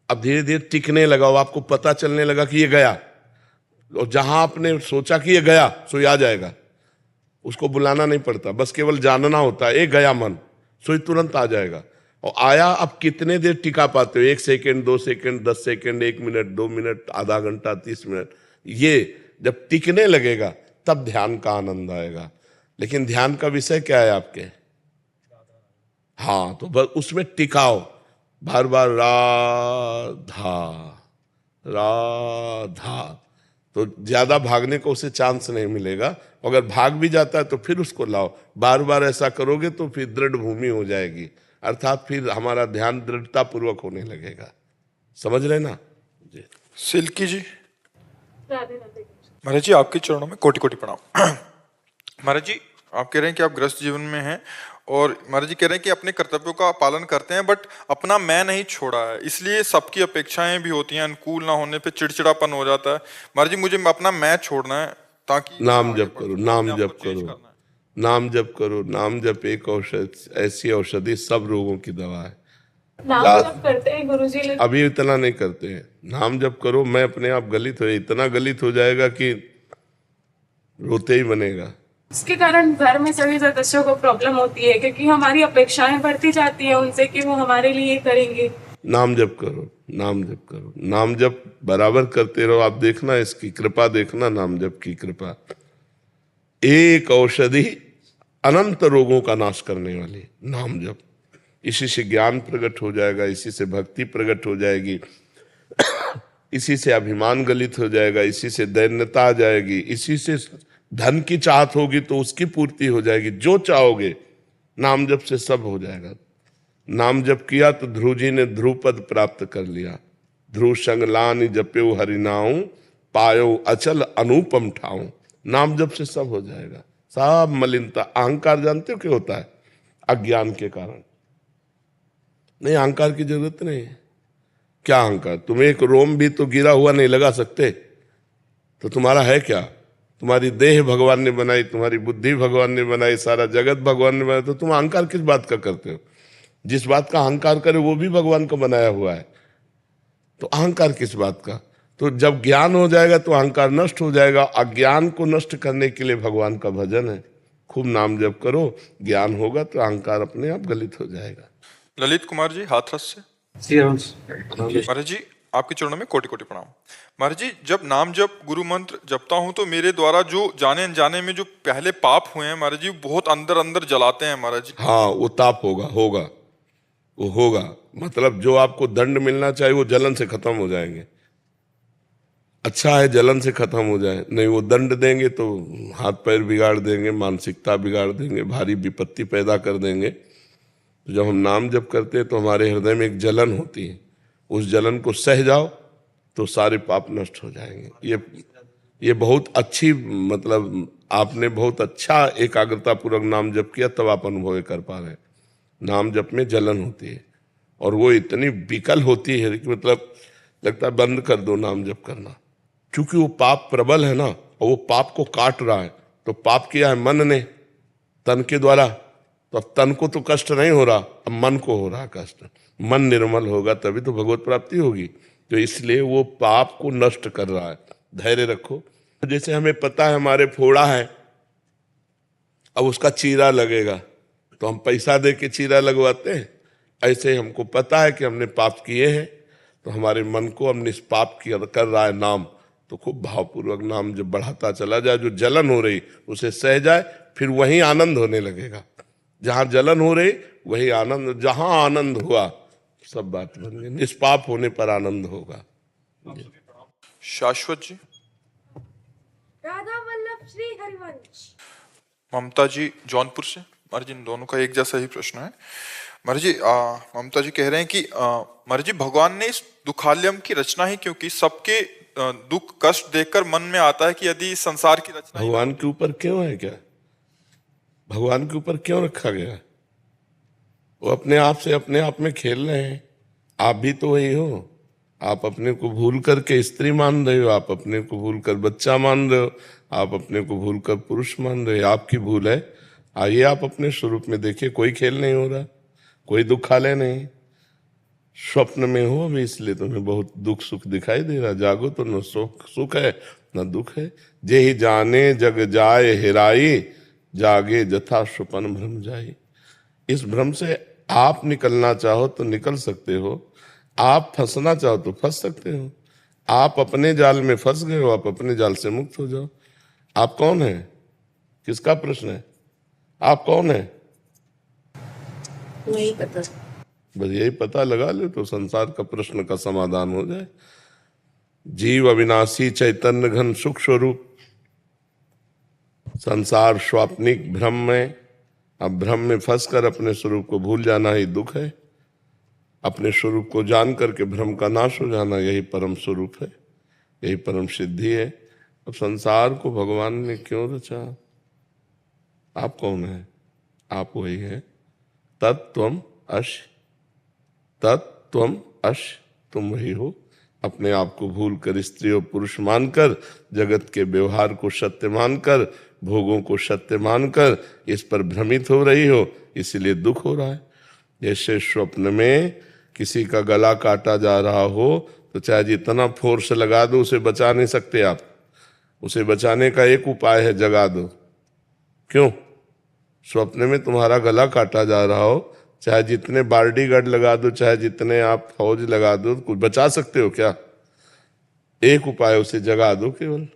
अब धीरे धीरे टिकने लगा, वो आपको पता चलने लगा कि ये गया, और जहां आपने सोचा कि ये गया सो ये आ जाएगा, उसको बुलाना नहीं पड़ता, बस केवल जानना होता है, एक गया मन, सो ये तुरंत आ जाएगा। और आया, अब कितने देर टिका पाते हो? 1 second, 2 second, 10 second, 1 minute, 2 minute, आधा घंटा, 30 मिनट, ये जब टिकने लगेगा तब ध्यान का आनंद आएगा। लेकिन ध्यान का विषय क्या है आपके? हाँ, तो बस उसमें टिकाओ, बार बार राधा राधा, तो ज्यादा भागने को उसे चांस नहीं मिलेगा। अगर भाग भी जाता है तो फिर उसको लाओ, बार बार ऐसा करोगे तो फिर दृढ़ भूमि हो जाएगी, अर्थात फिर हमारा ध्यान दृढ़ता पूर्वक होने लगेगा। समझ रहे ना जी? सिल्की जी, राधे राधे। महाराज जी आपके चरणों में कोटि कोटि प्रणाम। महाराज जी आप कह रहे हैं कि आप ग्रस्त जीवन में हैं, और महाराज जी कह रहे हैं कि अपने कर्तव्यों का पालन करते हैं, बट अपना मैं नहीं छोड़ा है, इसलिए सबकी अपेक्षाएं भी होती हैं, अनुकूल ना होने पे चिड़चिड़ापन हो जाता है। महाराज जी मुझे अपना मैं छोड़ना है, ताकि नाम जप करो, नाम जप करो, नाम जप करो। नाम जप एक औषधि, ऐसी औषधि सब रोगों की दवा है। नाम जप करते हैं गुरुजी, लेकिन अभी इतना नहीं करते हैं। नाम जप करो, मैं अपने आप गलित हो, इतना गलित हो जाएगा कि रोते ही बनेगा। इसके कारण घर में सभी सदस्यों को प्रॉब्लम होती है, क्योंकि हमारी अपेक्षाएं बढ़ती जाती है उनसे कि वो हमारे लिए करेंगे। नाम जप करो, नाम जप करो, नाम जप बराबर करते रहो। आप देखना इसकी कृपा, देखना नाम जप की कृपा। एक औषधि अनंत रोगों का नाश करने वाली नाम जप। इसी से ज्ञान प्रकट हो जाएगा, इसी से भक्ति प्रकट हो जाएगी, इसी से अभिमान गलित हो जाएगा, इसी से दैन्यता आ जाएगी, इसी से धन की चाहत होगी तो उसकी पूर्ति हो जाएगी। जो चाहोगे नाम जप से सब हो जाएगा। नाम जप किया तो ध्रुव जी ने ध्रुव पद प्राप्त कर लिया। ध्रुव संग लानि जप्यो हरिनाऊ, पायो अचल अनुपम ठाऊ। नाम जप से सब हो जाएगा, सब मलिनता। अहंकार जानते हो क्या होता है? अज्ञान के कारण। नहीं, अहंकार की जरूरत नहीं है। क्या अहंकार? तुम एक रोम भी तो गिरा हुआ नहीं लगा सकते, तो तुम्हारा है क्या? तुम्हारी देह भगवान ने बनाई, तुम्हारी बुद्धि भगवान ने बनाई, सारा जगत भगवान ने बनाया, तो तुम अहंकार किस बात का करते हो? जिस बात का अहंकार करे वो भी भगवान का बनाया हुआ है, तो अहंकार किस बात का? तो जब ज्ञान हो जाएगा तो अहंकार नष्ट हो जाएगा। अज्ञान को नष्ट करने के लिए भगवान का भजन है। खूब नाम जप करो, ज्ञान होगा तो अहंकार अपने आप गलित हो जाएगा। ललित कुमार जी हाथरस से। महाराज जी आपके चरणों में कोटि कोटि प्रणाम। महाराज जी जब नाम जप गुरु मंत्र जपता हूं तो मेरे द्वारा जो जाने अनजाने में जो पहले पाप हुए हैं महाराज जी, बहुत अंदर अंदर जलाते हैं महाराज जी। हाँ, वो ताप होगा, होगा, वो होगा। मतलब जो आपको दंड मिलना चाहिए वो जलन से खत्म हो जाएंगे। अच्छा है जलन से खत्म हो जाए, नहीं वो दंड देंगे तो हाथ पैर बिगाड़ देंगे, मानसिकता बिगाड़ देंगे, भारी विपत्ति पैदा कर देंगे। तो जब हम नाम जप करते हैं तो हमारे हृदय में एक जलन होती है, उस जलन को सह जाओ तो सारे पाप नष्ट हो जाएंगे। ये बहुत अच्छी, मतलब आपने बहुत अच्छा एकाग्रता पूर्वक नाम जप किया, तब आप अनुभव कर पा रहे हैं। नाम जप में जलन होती है और वो इतनी विकल होती है कि मतलब लगता है बंद कर दो नाम जप करना, क्योंकि वो पाप प्रबल है ना, और वो पाप को काट रहा है। तो पाप किया है मन ने, तन के द्वारा, तो अब तन को तो कष्ट नहीं हो रहा, अब मन को हो रहा कष्ट। मन निर्मल होगा तभी तो भगवत प्राप्ति होगी। तो इसलिए वो पाप को नष्ट कर रहा है। धैर्य रखो। जैसे हमें पता है हमारे फोड़ा है, अब उसका चीरा लगेगा तो हम पैसा दे के चीरा लगवाते हैं। ऐसे ही हमको पता है कि हमने पाप किए हैं, तो हमारे मन को हम निष्पाप कर रहा है नाम, तो खूब भावपूर्वक नाम जब बढ़ाता चला जाए, जो जलन हो रही उसे सह जाए, फिर वहीं आनंद होने लगेगा। जहां जलन हो रही वही आनंद, जहां आनंद हुआ सब बात बन गई। निष्पाप होने पर आनंद होगा। शाश्वत जी। राधा वल्लभ श्री हरिवंश। ममता जी जौनपुर से। महाराज जी इन दोनों का एक जैसा ही प्रश्न है। महाराज जी ममता जी कह रहे हैं कि महाराज जी भगवान ने इस दुखालयम की रचना ही क्यों की? सबके दुख कष्ट देखकर मन में आता है कि यदि इस संसार की रचना भगवान के ऊपर क्यों है? क्या भगवान के ऊपर क्यों रखा गया है? वो अपने आप से अपने आप में खेल रहे हैं। आप भी तो वही हो, आप अपने को भूल करके स्त्री मान रहे हो, आप अपने को भूल कर बच्चा मान रहे हो, आप अपने को भूल कर पुरुष मान रहे हो। आपकी भूल है। आइए आप अपने स्वरूप में देखिए, कोई खेल नहीं हो रहा, कोई दुखालय नहीं। स्वप्न में हो अभी, इसलिए तुम्हें बहुत दुख सुख दिखाई दे रहा। जागो तो न सुख है न दुख है। जे ही जाने जग जाए हेराई, जागे जथा स्वपन भ्रम जाई। इस भ्रम से आप निकलना चाहो तो निकल सकते हो, आप फंसना चाहो तो फंस सकते हो। आप अपने जाल में फंस गए हो, आप अपने जाल से मुक्त हो जाओ। आप कौन है? किसका प्रश्न है? आप कौन है? नहीं पता। बस यही पता लगा लो तो संसार का प्रश्न का समाधान हो जाए। जीव अविनाशी चैतन्य घन सुख स्वरूप, संसार स्वाप्निक भ्रम में। अब भ्रम में फंसकर अपने स्वरूप को भूल जाना ही दुख है। अपने स्वरूप को जान करके भ्रम का नाश हो जाना, यही परम स्वरूप है, यही परम सिद्धि है। अब संसार को भगवान ने क्यों रचा? आप कौन है? आप वही है। तत्त्वम अश, तत्त्वम अश, तुम वही हो। अपने आप को भूल कर स्त्री और पुरुष मानकर, जगत के व्यवहार को सत्य मानकर, भोगों को सत्य मानकर इस पर भ्रमित हो रही हो, इसीलिए दुख हो रहा है। जैसे स्वप्न में किसी का गला काटा जा रहा हो तो चाहे जितना फोर्स लगा दो उसे बचा नहीं सकते आप। उसे बचाने का एक उपाय है, जगा दो। क्यों? स्वप्न में तुम्हारा गला काटा जा रहा हो, चाहे जितने बॉडीगार्ड लगा दो, चाहे जितने आप फौज लगा दो, कुछ बचा सकते हो क्या? एक उपाय, उसे जगा दो केवल।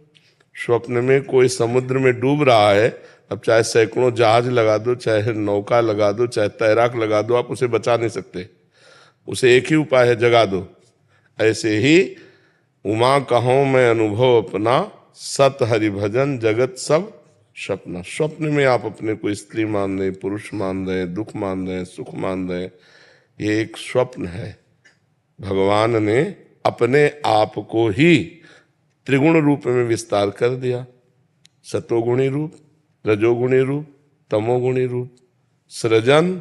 स्वप्न में कोई समुद्र में डूब रहा है, अब चाहे सैकड़ों जहाज लगा दो, चाहे नौका लगा दो, चाहे तैराक लगा दो, आप उसे बचा नहीं सकते। उसे एक ही उपाय है, जगा दो। ऐसे ही उमा कहो मैं अनुभव अपना, सत हरि भजन जगत सब स्वप्न। स्वप्न में आप अपने को स्त्री मान रहे, पुरुष मान रहे, दुख मान रहे, सुख मान रहे, ये एक स्वप्न है। भगवान ने अपने आप को ही त्रिगुण रूप में विस्तार कर दिया। सतोगुणी रूप, रजोगुणी रूप, तमोगुणी रूप। सृजन,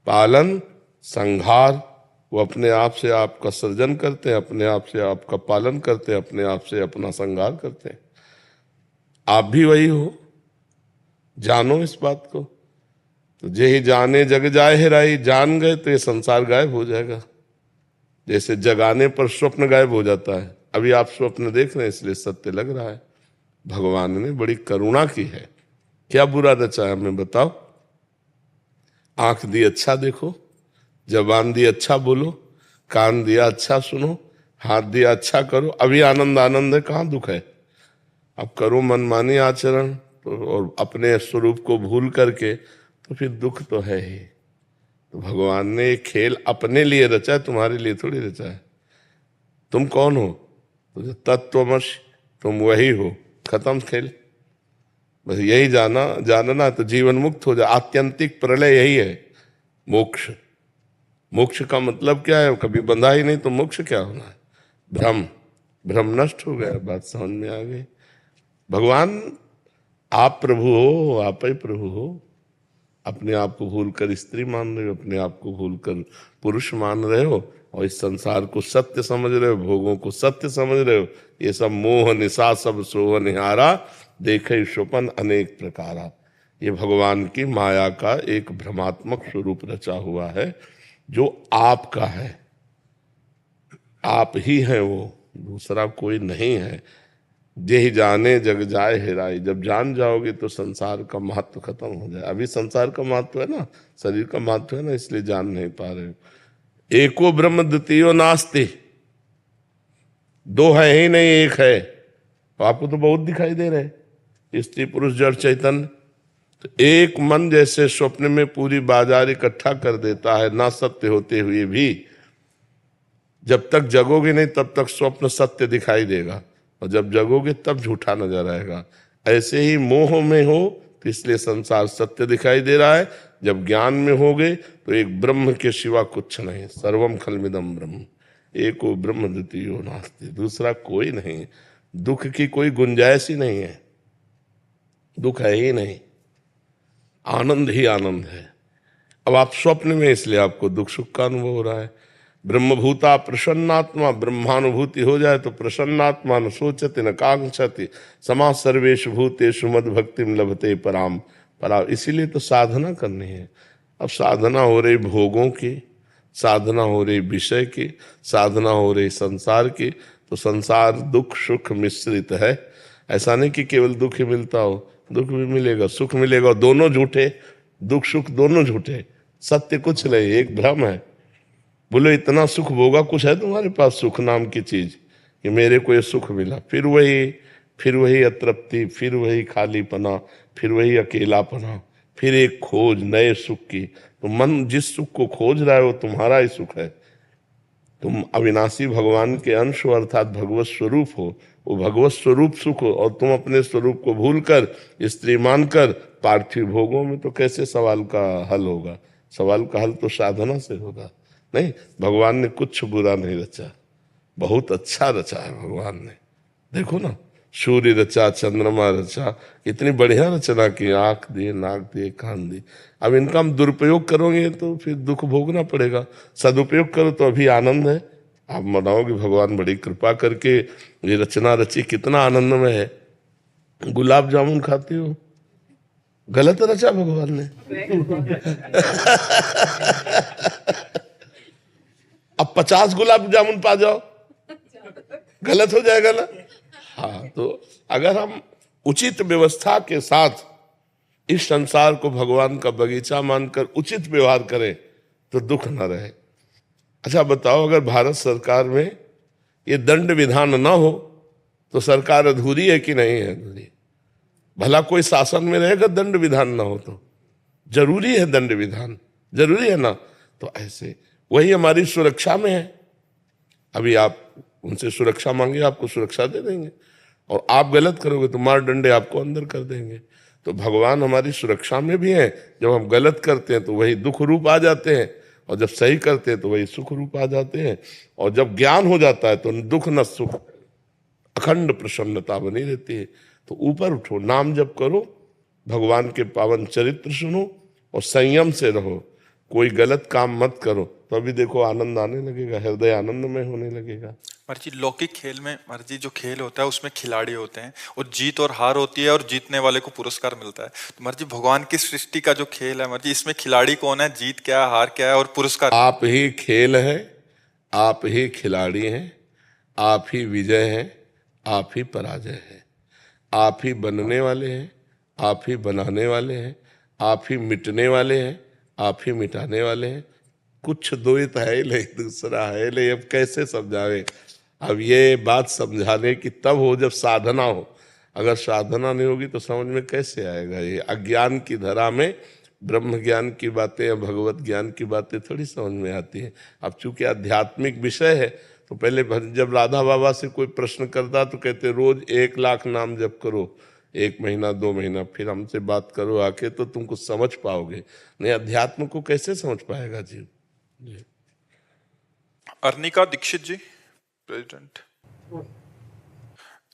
पालन, संहार, वो अपने आप से आपका सृजन करते हैं, अपने आप से आपका पालन करते हैं, अपने आप से अपना संहार करते हैं। आप भी वही हो, जानो इस बात को। तो जे ही जाने जग जाए हेराई, जान गए तो ये संसार गायब हो जाएगा। जैसे जगाने पर स्वप्न गायब हो जाता है, अभी आप स्वप्न देख रहे हैं इसलिए सत्य लग रहा है। भगवान ने बड़ी करुणा की है। क्या बुरा रचा है हमें बताओ? आंख दी अच्छा देखो, जबान दी अच्छा बोलो, कान दिया अच्छा सुनो, हाथ दिया अच्छा करो। अभी आनंद आनंद है, कहाँ दुख है? अब करो मनमानी आचरण तो और अपने स्वरूप को भूल करके, तो फिर दुख तो है ही। तो भगवान ने एक खेल अपने लिए रचा है, तुम्हारे लिए थोड़ी रचा है। तुम कौन हो? तो तत्त्वमसि, तुम वही हो। खत्म खेल। बस यही जानना तो जीवन मुक्त हो जाए। आत्यंतिक प्रलय यही है, मोक्ष। मोक्ष का मतलब क्या है? कभी बंधा ही नहीं तो मोक्ष क्या होना है? भ्रम, भ्रम नष्ट हो गया, बात समझ में आ गई। भगवान आप प्रभु हो, आप ही प्रभु हो। अपने आप को भूल कर स्त्री मान रहे हो, अपने आप को भूल कर पुरुष मान रहे हो, और इस संसार को सत्य समझ रहे हो, भोगों को सत्य समझ रहे हो। ये सब मोह निशा सब सोह निहारा, देखे स्वपन अनेक प्रकारा। ये भगवान की माया का एक भ्रमात्मक स्वरूप रचा हुआ है, जो आपका है। आप ही हैं वो, दूसरा कोई नहीं है। जे ही जाने जग जाए हेराई, जब जान जाओगे तो संसार का महत्व खत्म हो जाए। अभी संसार का महत्व है ना, शरीर का महत्व है ना, इसलिए जान नहीं पा रहे हो। एको ब्रह्म द्वितीयो नास्ति, दो है ही नहीं, एक है। तो आपको तो बहुत दिखाई दे रहे, स्त्री पुरुष जड़ चैतन्य। तो एक मन जैसे स्वप्न में पूरी बाजार इकट्ठा कर देता है, ना सत्य होते हुए भी। जब तक जगोगे नहीं तब तक स्वप्न सत्य दिखाई देगा, और जब जगोगे तब झूठा नजर आएगा। ऐसे ही मोह में हो तो इसलिए संसार सत्य दिखाई दे रहा है। जब ज्ञान में होगे तो एक ब्रह्म के सिवा कुछ नहीं, सर्वम खलमिदम ब्रह्म, एको ब्रह्म द्वितीयो नास्ति, दूसरा कोई नहीं। दुख की कोई गुंजाइश ही नहीं है, दुख है ही नहीं, आनंद ही आनंद है। अब आप स्वप्न में, इसलिए आपको दुख सुख का अनुभव हो रहा है। ब्रह्मभूता प्रसन्नात्मा, ब्रह्मानुभूति हो जाए तो प्रसन्नात्मा न सोचति न कांक्षति, समा सर्वेषु भूतेषु मद भक्तिम लभते पराम परा। इसीलिए तो साधना करनी है। अब साधना हो रही भोगों की, साधना हो रही विषय की, साधना हो रही संसार की, तो संसार दुख सुख मिश्रित है। ऐसा नहीं कि केवल दुख ही मिलता हो, दुख भी मिलेगा, सुख मिलेगा, दोनों झूठे, दुख सुख दोनों झूठे, सत्य कुछ नहीं, एक भ्रम है। बोले इतना सुख भोगा, कुछ है तुम्हारे पास सुख नाम की चीज कि मेरे को ये सुख मिला, फिर वही अतृप्ति, फिर वही खालीपना, फिर वही अकेलापना, फिर एक खोज नए सुख की। तो मन जिस सुख को खोज रहा है वो तुम्हारा ही सुख है। तुम अविनाशी भगवान के अंश हो, अर्थात भगवत स्वरूप हो, वो भगवत स्वरूप सुख हो, और तुम अपने स्वरूप को भूलकर स्त्री मानकर पार्थिव भोगों में, तो कैसे सवाल का हल होगा? सवाल का हल तो साधना से होगा। नहीं, भगवान ने कुछ बुरा नहीं रचा, बहुत अच्छा रचा है भगवान ने। देखो ना, सूर्य रचा, चंद्रमा रचा, कितनी बढ़िया रचना की, आंख दिए, नाक दिए, कान दिए। अब इनका हम दुरुपयोग करोगे तो फिर दुख भोगना पड़ेगा, सदुपयोग करो तो अभी आनंद है। आप मनाओगे भगवान बड़ी कृपा करके ये रचना रची, कितना आनंद में है। गुलाब जामुन खाती हो, गलत रचा भगवान ने। अब 50 गुलाब जामुन पा जाओ, गलत हो जाएगा ना। हाँ, तो अगर हम उचित व्यवस्था के साथ इस संसार को भगवान का बगीचा मानकर उचित व्यवहार करें तो दुख न रहे। अच्छा बताओ, अगर भारत सरकार में ये दंड विधान ना हो तो सरकार अधूरी है कि नहीं है? अधूरी। भला कोई शासन में रहेगा दंड विधान ना हो तो? जरूरी है दंड विधान, जरूरी है ना। तो ऐसे वही हमारी सुरक्षा में है। अभी आप उनसे सुरक्षा मांगे, आपको सुरक्षा दे देंगे, और आप गलत करोगे तो मार डंडे आपको अंदर कर देंगे। तो भगवान हमारी सुरक्षा में भी है। जब हम गलत करते हैं तो वही दुख रूप आ जाते हैं, और जब सही करते हैं तो वही सुख रूप आ जाते हैं। और जब ज्ञान हो जाता है तो न दुख न सुख, अखंड प्रसन्नता बनी रहती है। तो ऊपर उठो, नाम जप करो, भगवान के पावन चरित्र सुनो और संयम से रहो। कोई गलत काम मत करो, तो अभी देखो आनंद आने लगेगा, हृदय आनंदमय होने लगेगा। मर्जी लौकिक खेल में, मर्जी जो खेल होता है उसमें खिलाड़ी होते हैं और जीत और हार होती है, और जीतने वाले को पुरस्कार मिलता है। तो मर्जी भगवान की सृष्टि का जो खेल है, मर्जी इसमें खिलाड़ी कौन है, जीत क्या है, हार क्या है, और पुरस्कार। आप ही खेल है, आप ही खिलाड़ी हैं, आप ही विजय हैं, आप ही पराजय है। आप ही बनने वाले हैं, आप ही बनाने वाले हैं, आप ही मिटने वाले हैं, आप ही मिटाने वाले हैं। कुछ द्वैत है ही नहीं, दूसरा है नहीं। अब कैसे समझावे? अब ये बात समझाने की तब हो जब साधना हो। अगर साधना नहीं होगी तो समझ में कैसे आएगा? ये अज्ञान की धरा में ब्रह्म ज्ञान की बातें या भगवत ज्ञान की बातें थोड़ी समझ में आती हैं। अब चूंकि आध्यात्मिक विषय है तो पहले जब राधा बाबा से कोई प्रश्न करता तो कहते रोज 1 लाख नाम जप करो, 1 महीना 2 महीना, फिर हमसे बात करो आके तो तुम कुछ समझ पाओगे। नहीं, अध्यात्म को कैसे समझ पाएगा जीव? अर्निका दीक्षित जी, प्रेसिडेंट।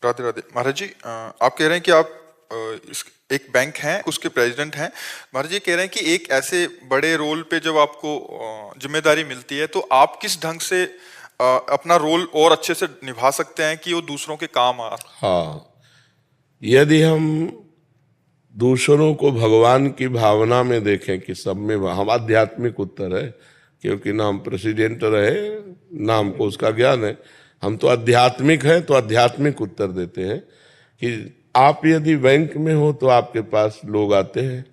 राधे राधे। महाराज जी, आप कह रहे हैं कि आप एक बैंक हैं, उसके प्रेसिडेंट हैं। महाराज जी कह रहे हैं कि एक ऐसे बड़े रोल पे जब आपको जिम्मेदारी मिलती है तो आप किस ढंग से अपना रोल और अच्छे से निभा सकते हैं कि वो दूसरों के काम आ। हाँ, यदि हम दूसरों को भगवान की भावना में देखें कि सब में, हम आध्यात्मिक उत्तर है, क्योंकि ना हम प्रेसिडेंट रहे ना हमको उसका ज्ञान है, हम तो आध्यात्मिक हैं, तो आध्यात्मिक उत्तर देते हैं कि आप यदि बैंक में हो तो आपके पास लोग आते हैं,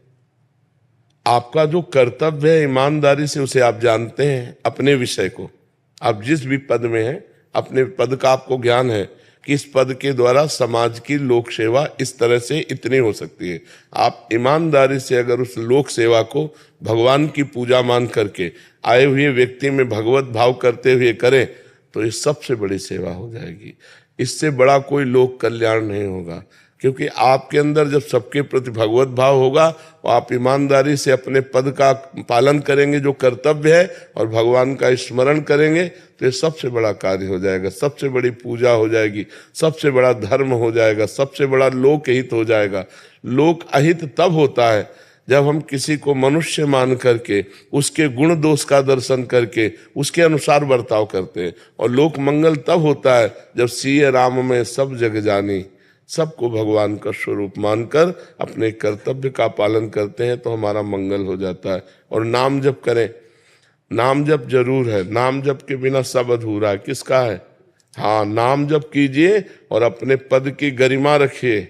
आपका जो कर्तव्य है ईमानदारी से उसे आप जानते हैं, अपने विषय को। आप जिस भी पद में हैं, अपने पद का आपको ज्ञान है कि इस पद के द्वारा समाज की लोक सेवा इस तरह से इतनी हो सकती है। आप ईमानदारी से अगर उस लोक सेवा को भगवान की पूजा मान करके आए हुए व्यक्ति में भगवत भाव करते हुए करें तो ये सबसे बड़ी सेवा हो जाएगी। इससे बड़ा कोई लोक कल्याण नहीं होगा, क्योंकि आपके अंदर जब सबके प्रति भगवत भाव होगा तो आप ईमानदारी से अपने पद का पालन करेंगे जो कर्तव्य है, और भगवान का स्मरण करेंगे तो ये सबसे बड़ा कार्य हो जाएगा, सबसे बड़ी पूजा हो जाएगी, सबसे बड़ा धर्म हो जाएगा, सबसे बड़ा लोक हित हो जाएगा। लोक अहित तब होता है जब हम किसी को मनुष्य मान करके उसके गुण दोष का दर्शन करके उसके अनुसार बर्ताव करते हैं। और लोक मंगल तब होता है जब सिय राम में सब जग जानी, सबको भगवान का स्वरूप मानकर अपने कर्तव्य का पालन करते हैं तो हमारा मंगल हो जाता है। और नाम जप करें, नाम जप जरूर है, नाम जप के बिना सब अधूरा है। किसका है? हाँ, नाम जप कीजिए और अपने पद की गरिमा रखिए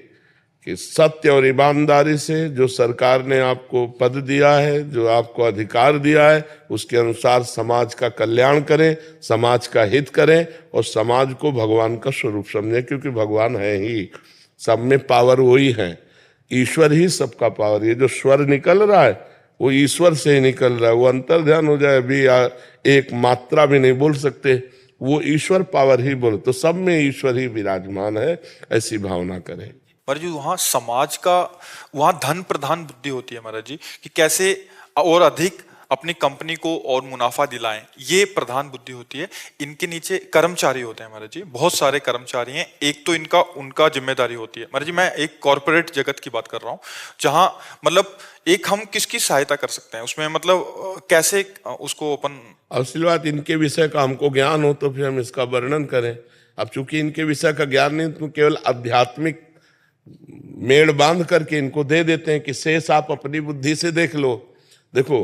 कि सत्य और ईमानदारी से जो सरकार ने आपको पद दिया है, जो आपको अधिकार दिया है, उसके अनुसार समाज का कल्याण करें, समाज का हित करें और समाज को भगवान का स्वरूप समझें, क्योंकि भगवान है ही, सब में पावर वही है, ईश्वर ही सबका पावर। ये जो स्वर निकल रहा है वो ईश्वर से ही निकल रहा है। वो अंतर ध्यान हो जाए, अभी एक मात्रा भी नहीं बोल सकते, वो ईश्वर पावर ही बोल, तो सब में ईश्वर ही विराजमान है, ऐसी भावना करें। पर जो वहाँ समाज का, वहाँ धन प्रधान बुद्धि होती है महाराज जी, कि कैसे और अधिक अपनी कंपनी को और मुनाफा दिलाएं, ये प्रधान बुद्धि होती है। इनके नीचे कर्मचारी होते हैं महाराज जी, बहुत सारे कर्मचारी हैं। एक तो इनका उनका जिम्मेदारी होती है महाराज जी। मैं एक कॉर्पोरेट जगत की बात कर रहा हूँ, जहाँ मतलब एक हम किसकी सहायता कर सकते हैं उसमें, मतलब कैसे उसको अपन। असली बात, इनके विषय का हमको ज्ञान हो तो फिर हम इसका वर्णन करें। अब चूंकि इनके विषय का ज्ञान नहीं, तो केवल आध्यात्मिक मेड़ बांध करके इनको दे देते हैं कि शेष आप अपनी बुद्धि से देख लो। देखो,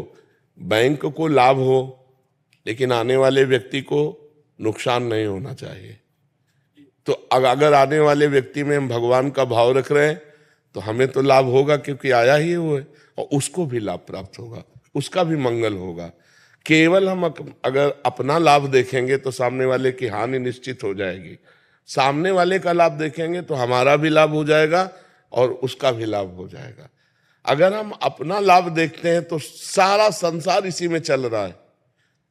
बैंक को लाभ हो लेकिन आने वाले व्यक्ति को नुकसान नहीं होना चाहिए। तो अगर आने वाले व्यक्ति में हम भगवान का भाव रख रहे हैं तो हमें तो लाभ होगा, क्योंकि आया ही वो है, और उसको भी लाभ प्राप्त होगा, उसका भी मंगल होगा। केवल हम अगर अपना लाभ देखेंगे तो सामने वाले की हानि निश्चित हो जाएगी। सामने वाले का लाभ देखेंगे तो हमारा भी लाभ हो जाएगा और उसका भी लाभ हो जाएगा। अगर हम अपना लाभ देखते हैं तो सारा संसार इसी में चल रहा है,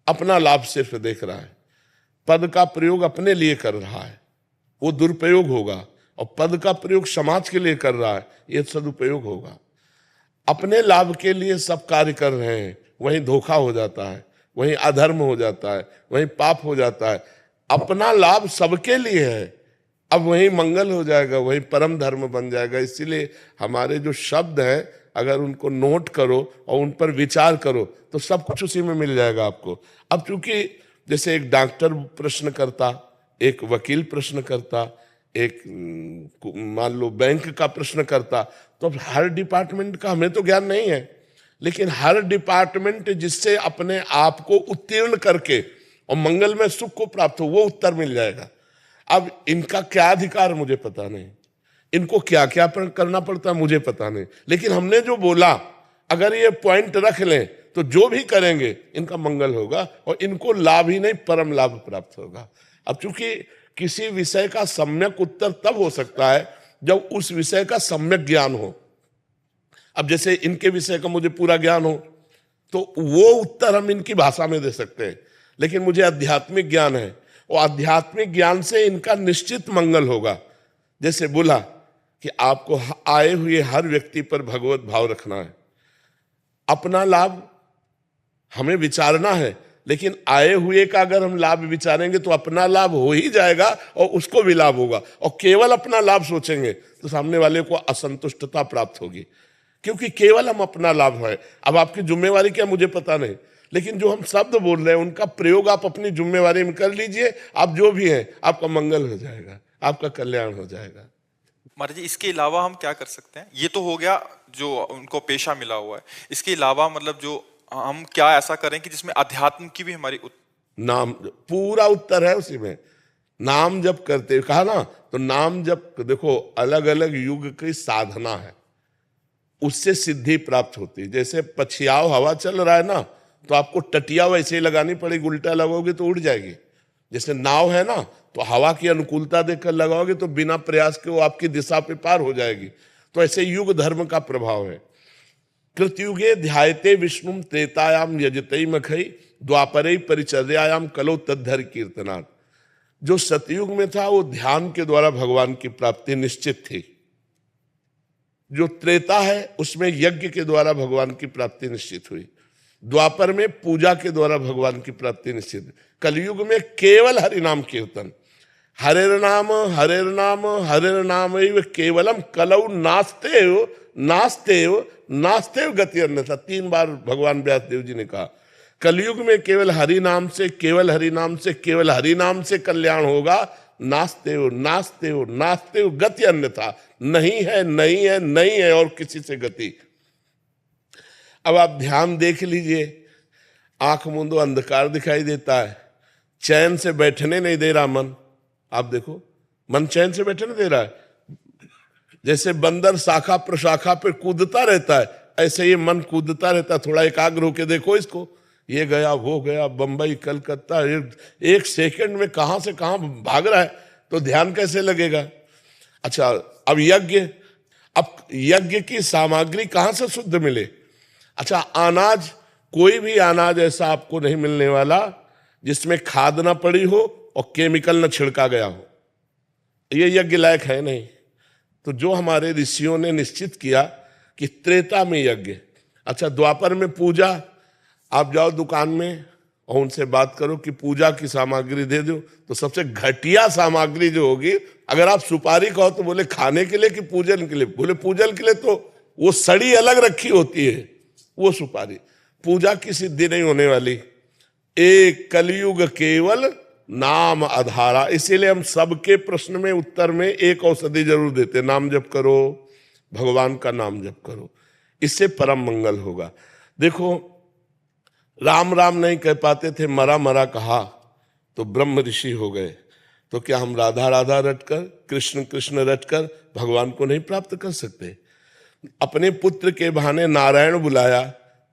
अपना लाभ सिर्फ देख रहा है, पद का प्रयोग अपने लिए कर रहा है, वो दुरुपयोग होगा। और पद का प्रयोग समाज के लिए कर रहा है, ये सदुपयोग होगा। अपने लाभ के लिए सब कार्य कर रहे हैं, वहीं धोखा हो जाता है, वहीं अधर्म हो जाता है, वहीं पाप हो जाता है। अपना लाभ सबके लिए है, अब वही मंगल हो जाएगा, वही परम धर्म बन जाएगा। इसीलिए हमारे जो शब्द हैं, अगर उनको नोट करो और उन पर विचार करो तो सब कुछ उसी में मिल जाएगा आपको। अब चूंकि जैसे एक डॉक्टर प्रश्न करता, एक वकील प्रश्न करता, एक मान लो बैंक का प्रश्न करता, तो हर डिपार्टमेंट का हमें तो ज्ञान नहीं है, लेकिन हर डिपार्टमेंट जिससे अपने आप को उत्तीर्ण करके और मंगल में सुख को प्राप्त हो, वो उत्तर मिल जाएगा। अब इनका क्या अधिकार मुझे पता नहीं, इनको क्या क्या करना पड़ता है मुझे पता नहीं, लेकिन हमने जो बोला अगर ये पॉइंट रख लें तो जो भी करेंगे इनका मंगल होगा और इनको लाभ ही नहीं परम लाभ प्राप्त होगा। अब चूंकि किसी विषय का सम्यक उत्तर तब हो सकता है जब उस विषय का सम्यक ज्ञान हो। अब जैसे इनके विषय का मुझे पूरा ज्ञान हो तो वो उत्तर हम इनकी भाषा में दे सकते हैं, लेकिन मुझे आध्यात्मिक ज्ञान है और आध्यात्मिक ज्ञान से इनका निश्चित मंगल होगा। जैसे बोला कि आपको आए हुए हर व्यक्ति पर भगवत भाव रखना है, अपना लाभ हमें विचारना है, लेकिन आए हुए का अगर हम लाभ विचारेंगे तो अपना लाभ हो ही जाएगा और उसको भी लाभ होगा। और केवल अपना लाभ सोचेंगे तो सामने वाले को असंतुष्टता प्राप्त होगी, क्योंकि केवल हम अपना लाभ है। अब आपकी जिम्मेवारी क्या मुझे पता नहीं, लेकिन जो हम शब्द बोल रहे हैं उनका प्रयोग आप अपनी जिम्मेवारी में कर लीजिए। आप जो भी हैं आपका मंगल हो जाएगा, आपका कल्याण हो जाएगा। महाराज जी, इसके अलावा हम क्या कर सकते हैं? ये तो हो गया जो उनको पेशा मिला हुआ है, इसके अलावा मतलब जो हम क्या ऐसा करें कि जिसमें अध्यात्म की भी हमारी नाम पूरा उत्तर है उसी में। नाम जप करते कहा ना, तो नाम जप देखो अलग अलग युग की साधना है, उससे सिद्धि प्राप्त होती है। जैसे पछियाव हवा चल रहा है ना, तो आपको टटिया वैसे ही लगानी पड़ेगी, उल्टा लगाओगे तो उड़ जाएगी। जैसे नाव है ना, तो हवा की अनुकूलता देखकर लगाओगे तो बिना प्रयास के वो आपकी दिशा पे पार हो जाएगी। तो ऐसे युग धर्म का प्रभाव है। कृतयुगे ध्यायते विष्णुम त्रेतायाम यजते मखई द्वापरे परिचर्यायाम कलो तद्धर कीर्तनात्। जो सतयुग में था वो ध्यान के द्वारा भगवान की प्राप्ति निश्चित थी, जो त्रेता है उसमें यज्ञ के द्वारा भगवान की प्राप्ति निश्चित हुई, द्वापर में पूजा के द्वारा भगवान की प्राप्ति निश्चित, कलयुग में केवल हरिनाम कीर्तन। हरेर नाम हरेर नाम हरेर नाम केवलम कलौ नास्ते नास्तेव नास्तेव गति अन्यथा, 3 बार भगवान व्यासदेव जी ने कहा। कलयुग में केवल हरि नाम से, केवल हरि नाम से, केवल हरि नाम से कल्याण होगा। नास्तेव नास्तेव नास्तेव गति अन्यथा, नहीं है नहीं है नहीं है और किसी से गति। अब आप ध्यान देख लीजिए, आंख मूंदो अंधकार दिखाई देता है, चैन से बैठने नहीं दे रहा मन। आप देखो, मन चैन से बैठने दे रहा है। जैसे बंदर शाखा प्रशाखा पे कूदता रहता है, ऐसे ये मन कूदता रहता है। थोड़ा एकाग्र होके देखो इसको, ये गया वो गया, बंबई कलकत्ता, एक सेकंड में कहां से कहां भाग रहा है, तो ध्यान कैसे लगेगा। अच्छा, अब यज्ञ की सामग्री कहां से शुद्ध मिले। अच्छा, अनाज, कोई भी अनाज ऐसा आपको नहीं मिलने वाला जिसमें खाद ना पड़ी हो और केमिकल ना छिड़का गया हो, ये यज्ञ लायक है नहीं। तो जो हमारे ऋषियों ने निश्चित किया कि त्रेता में यज्ञ, अच्छा द्वापर में पूजा, आप जाओ दुकान में और उनसे बात करो कि पूजा की सामग्री दे दो, तो सबसे घटिया सामग्री जो होगी, अगर आप सुपारी कहो तो बोले खाने के लिए कि पूजन के लिए, बोले पूजन के लिए, तो वो सड़ी अलग रखी होती है वो सुपारी। पूजा की सिद्धि नहीं होने वाली। एक कलयुग केवल नाम आधारा, इसीलिए हम सबके प्रश्न में उत्तर में एक औषधि जरूर देते, नाम जप करो, भगवान का नाम जप करो, इससे परम मंगल होगा। देखो, राम राम नहीं कह पाते थे, मरा मरा कहा तो ब्रह्म ऋषि हो गए। तो क्या हम राधा राधा रटकर, कृष्ण कृष्ण रटकर भगवान को नहीं प्राप्त कर सकते। अपने पुत्र के बहाने नारायण बुलाया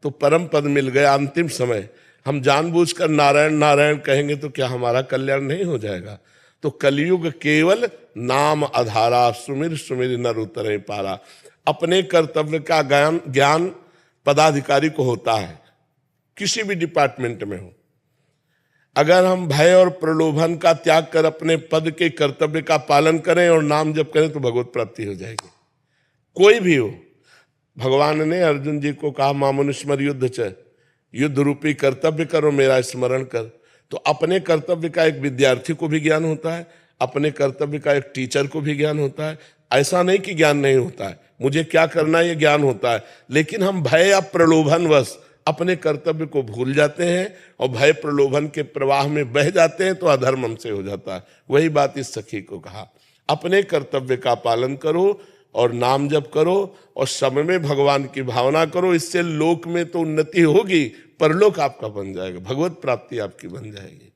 तो परम पद मिल गया। अंतिम समय हम जानबूझकर नारायण नारायण कहेंगे तो क्या हमारा कल्याण नहीं हो जाएगा। तो कलयुग केवल नाम आधारा, सुमिर सुमिर नर उतरे पारा। अपने कर्तव्य का ज्ञान पदाधिकारी को होता है, किसी भी डिपार्टमेंट में हो। अगर हम भय और प्रलोभन का त्याग कर अपने पद के कर्तव्य का पालन करें और नाम जप करें तो भगवत प्राप्ति हो जाएगी, कोई भी हो। भगवान ने अर्जुन जी को कहा, मामनुस्मर युद्ध च, युद्ध रूपी कर्तव्य करो, मेरा स्मरण कर। तो अपने कर्तव्य का एक विद्यार्थी को भी ज्ञान होता है, अपने कर्तव्य का एक टीचर को भी ज्ञान होता है। ऐसा नहीं कि ज्ञान नहीं होता है, मुझे क्या करना है ये ज्ञान होता है, लेकिन हम भय या प्रलोभनवश अपने कर्तव्य को भूल जाते हैं और भय प्रलोभन के प्रवाह में बह जाते हैं तो अधर्म हमसे हो जाता है। वही बात इस सखी को कहा, अपने कर्तव्य का पालन करो और नाम जप करो और समय में भगवान की भावना करो। इससे लोक में तो उन्नति होगी, परलोक आपका बन जाएगा, भगवत प्राप्ति आपकी बन जाएगी।